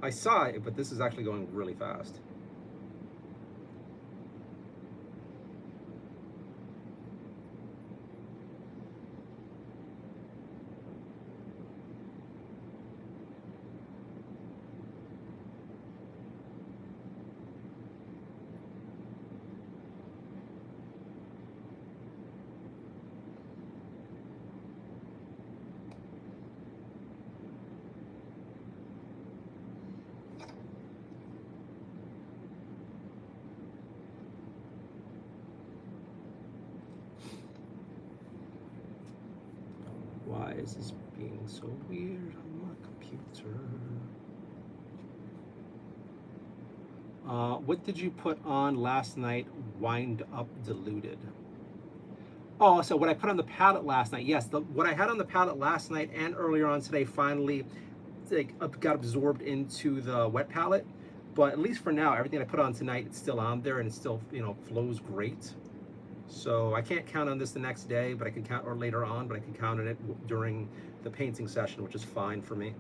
I saw it, but this is actually going really fast. Why is this being so weird on my computer? What did you put on last night? Wind up diluted. Oh, so what I put on the palette last night? Yes, what I had on the palette last night and earlier on today finally got absorbed into the wet palette. But at least for now, everything I put on tonight, it's still on there and it still, flows great. So I can't count on this the next day, but I can count, or later on, but I can count on it during the painting session, which is fine for me.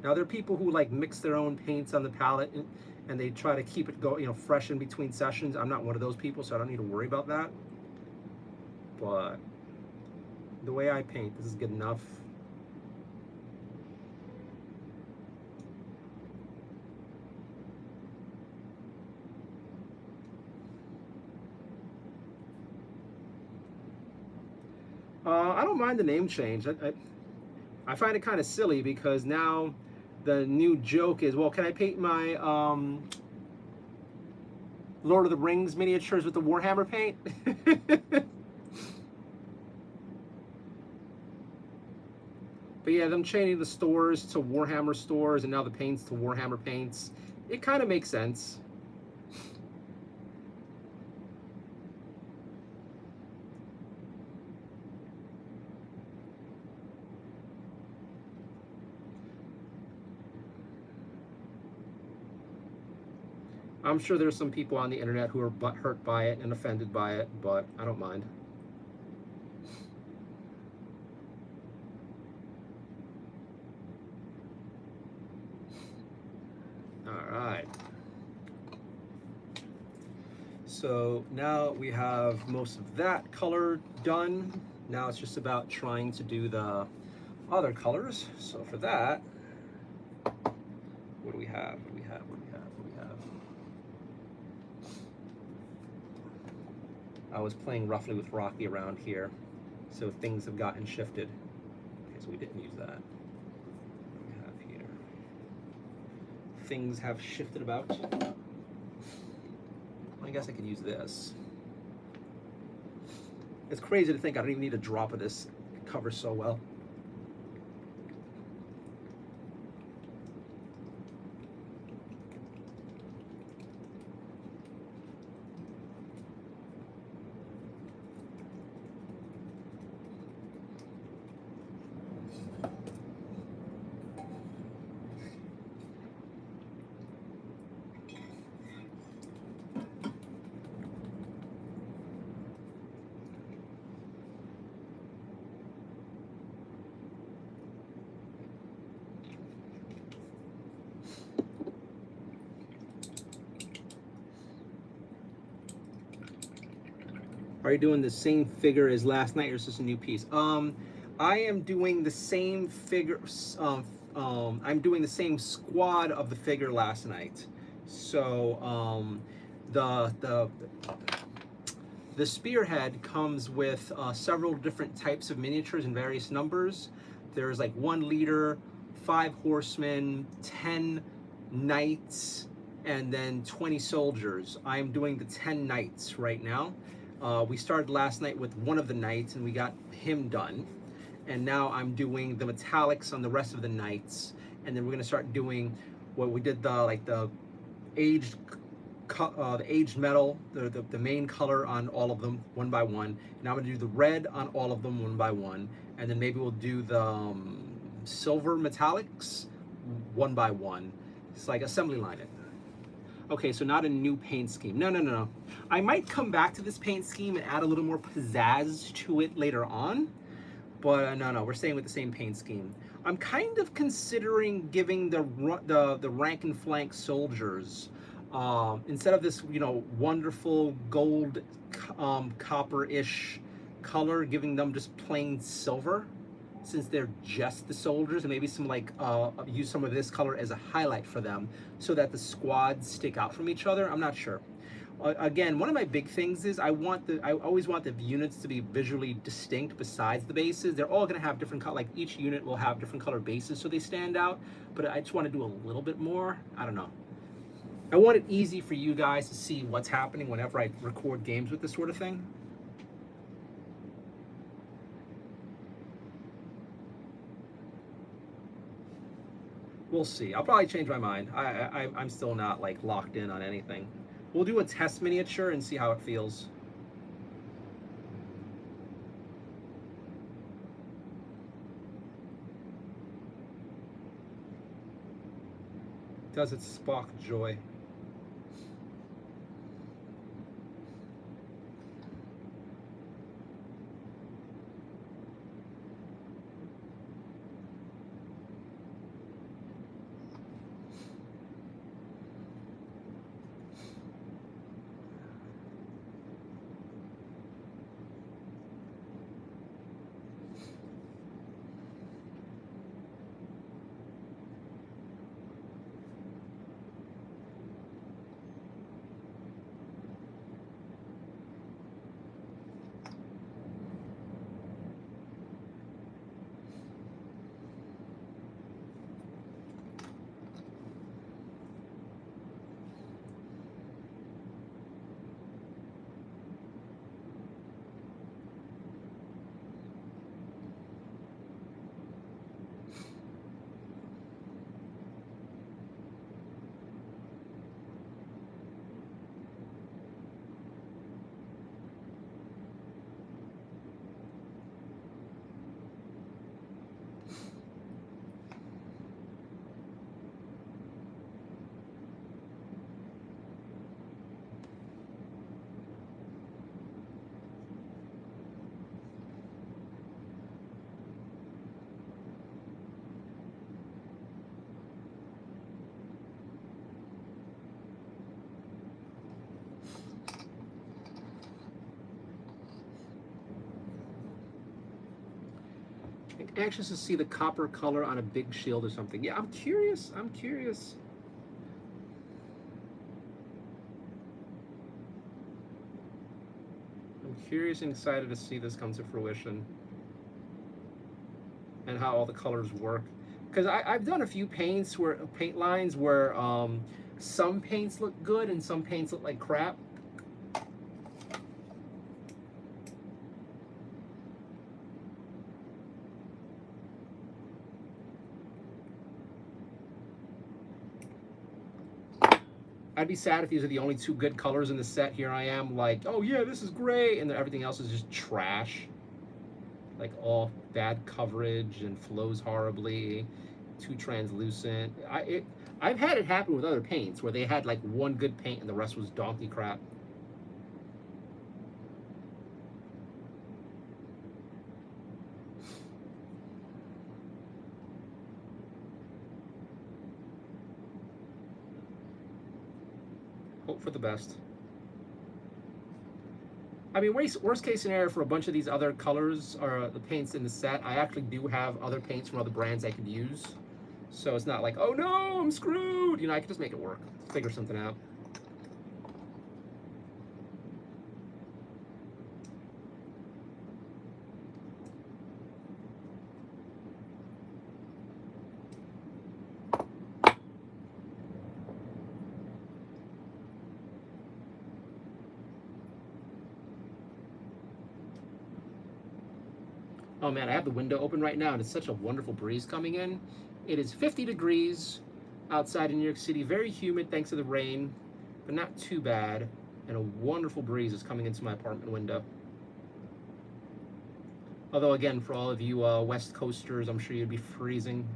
Now there are people who mix their own paints on the palette and they try to keep it fresh in between sessions. I'm not one of those people, so I don't need to worry about that. But the way I paint, this is good enough. I don't mind the name change. I find it kind of silly because now the new joke is, well, can I paint my Lord of the Rings miniatures with the Warhammer paint? But yeah, them changing the stores to Warhammer stores and now the paints to Warhammer paints, it kind of makes sense. I'm sure there's some people on the internet who are hurt by it and offended by it, but I don't mind. All right. So now we have most of that color done. Now it's just about trying to do the other colors. So for that, what do we have? What do we have? What do we have? What do we have? I was playing roughly with Rocky around here, so things have gotten shifted. Okay, so we didn't use that. What do we have here? Things have shifted about. I guess I could use this. It's crazy to think I don't even need a drop of this. It covers so well. Are you doing the same figure as last night, or is this a new piece? I am doing the same figure. I'm doing the same squad of the figure last night. So the spearhead comes with several different types of miniatures in various numbers. There's like 1 leader, 5 horsemen, 10 knights, and then 20 soldiers. I'm doing the 10 knights right now. We started last night with one of the knights and we got him done. And now I'm doing the metallics on the rest of the knights. And then we're gonna start doing what we did, the aged metal, the main color on all of them, one by one. Now I'm gonna do the red on all of them, one by one. And then maybe we'll do the silver metallics, one by one. It's like assembly line it. Okay, so not a new paint scheme. No. I might come back to this paint scheme and add a little more pizzazz to it later on, but no, we're staying with the same paint scheme. I'm kind of considering giving the rank and flank soldiers, instead of this, wonderful gold, copper-ish color, giving them just plain silver, since they're just the soldiers, and maybe use some of this color as a highlight for them so that the squads stick out from each other. I'm not sure. Again, one of my big things is I always want the units to be visually distinct besides the bases. They're all gonna have different color, like each unit will have different color bases so they stand out, but I just want to do a little bit more. I don't know. I want it easy for you guys to see what's happening whenever I record games with this sort of thing. We'll see. I'll probably change my mind. I'm still not like locked in on anything. We'll do a test miniature and see how it feels. Does it spark joy? Anxious to see the copper color on a big shield or something. Yeah, I'm curious. I'm curious. I'm curious and excited to see this come to fruition and how all the colors work. Because I've done a few paint lines where some paints look good and some paints look like crap. I'd be sad if these are the only two good colors in the set. Here I am like, oh yeah, this is great, and then everything else is just trash. Like all bad coverage and flows horribly, too translucent. I've had it happen with other paints where they had like one good paint and the rest was donkey crap. Hope for the best. I mean, worst case scenario for a bunch of these other colors or the paints in the set, I actually do have other paints from other brands I could use. So it's not like, oh no, I'm screwed. You know, I can just make it work, figure something out. Oh man, I have the window open right now and it's such a wonderful breeze coming in. It is 50 degrees outside in New York City, very humid thanks to the rain, but not too bad. And a wonderful breeze is coming into my apartment window. Although again, for all of you West Coasters, I'm sure you'd be freezing.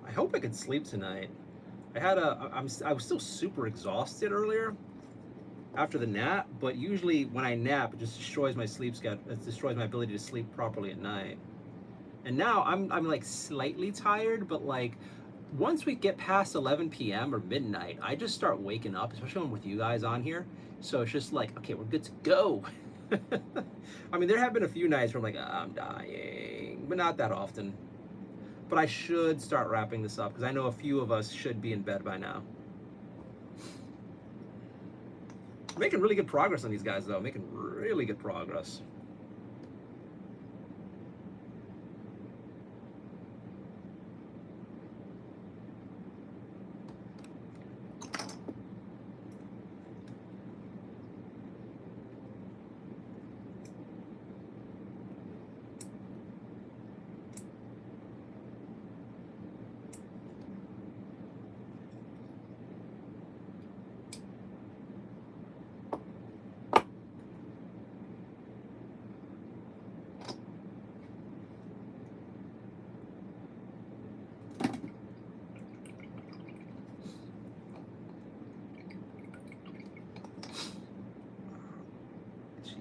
I hope I could sleep tonight. I was still super exhausted earlier after the nap, but usually when I nap, it just destroys my sleep schedule. It destroys my ability to sleep properly at night. And now I'm like slightly tired, but like once we get past 11 p.m. or midnight, I just start waking up, especially when I'm with you guys on here. So it's just like, okay, we're good to go. I mean, there have been a few nights where I'm like, I'm dying, but not that often. But I should start wrapping this up because I know a few of us should be in bed by now. Making really good progress on these guys, though. Making really good progress.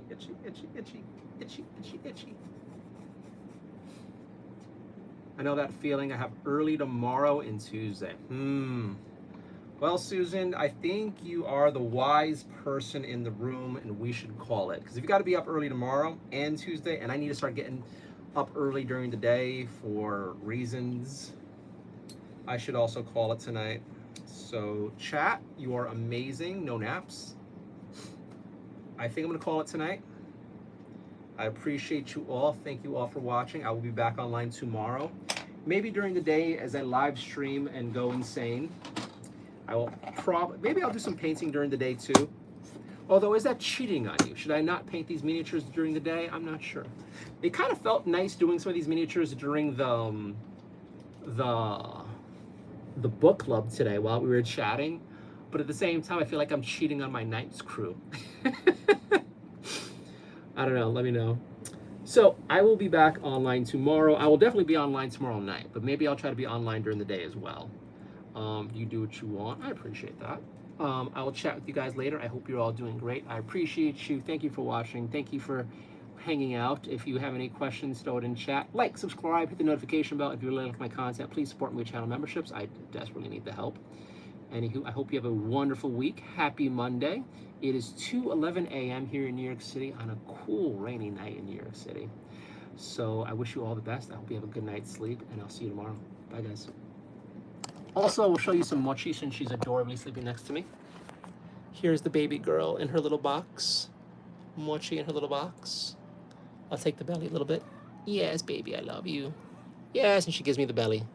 Itchy, itchy, itchy, itchy, itchy, itchy, itchy. I know that feeling. I have early tomorrow and Tuesday. Well, Susan, I think you are the wise person in the room, and we should call it. Because if you got to be up early tomorrow and Tuesday, and I need to start getting up early during the day for reasons, I should also call it tonight. So, chat, you are amazing. No naps. I think I'm going to call it tonight. I appreciate you all. Thank you all for watching. I will be back online tomorrow. Maybe during the day as I live stream and go insane. Maybe I'll do some painting during the day too. Although, is that cheating on you? Should I not paint these miniatures during the day? I'm not sure. It kind of felt nice doing some of these miniatures during the book club today while we were chatting. But at the same time, I feel like I'm cheating on my night's crew. I don't know. Let me know. So I will be back online tomorrow. I will definitely be online tomorrow night, but maybe I'll try to be online during the day as well. You do what you want. I appreciate that. I will chat with you guys later. I hope you're all doing great. I appreciate you. Thank you for watching. Thank you for hanging out. If you have any questions, throw it in chat. Like, subscribe, hit the notification bell. If you really like my content, please support me with channel memberships. I desperately need the help. Anywho, I hope you have a wonderful week. Happy Monday. It is 2:11 a.m. here in New York City on a cool, rainy night in New York City. So I wish you all the best. I hope you have a good night's sleep, and I'll see you tomorrow. Bye, guys. Also, we'll show you some Mochi since she's adorably sleeping next to me. Here's the baby girl in her little box. Mochi in her little box. I'll take the belly a little bit. Yes, baby, I love you. Yes, and she gives me the belly.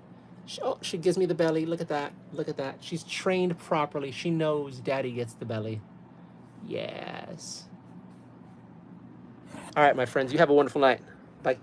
She gives me the belly. Look at that. Look at that. She's trained properly. She knows daddy gets the belly. Yes. All right, my friends, you have a wonderful night. Bye.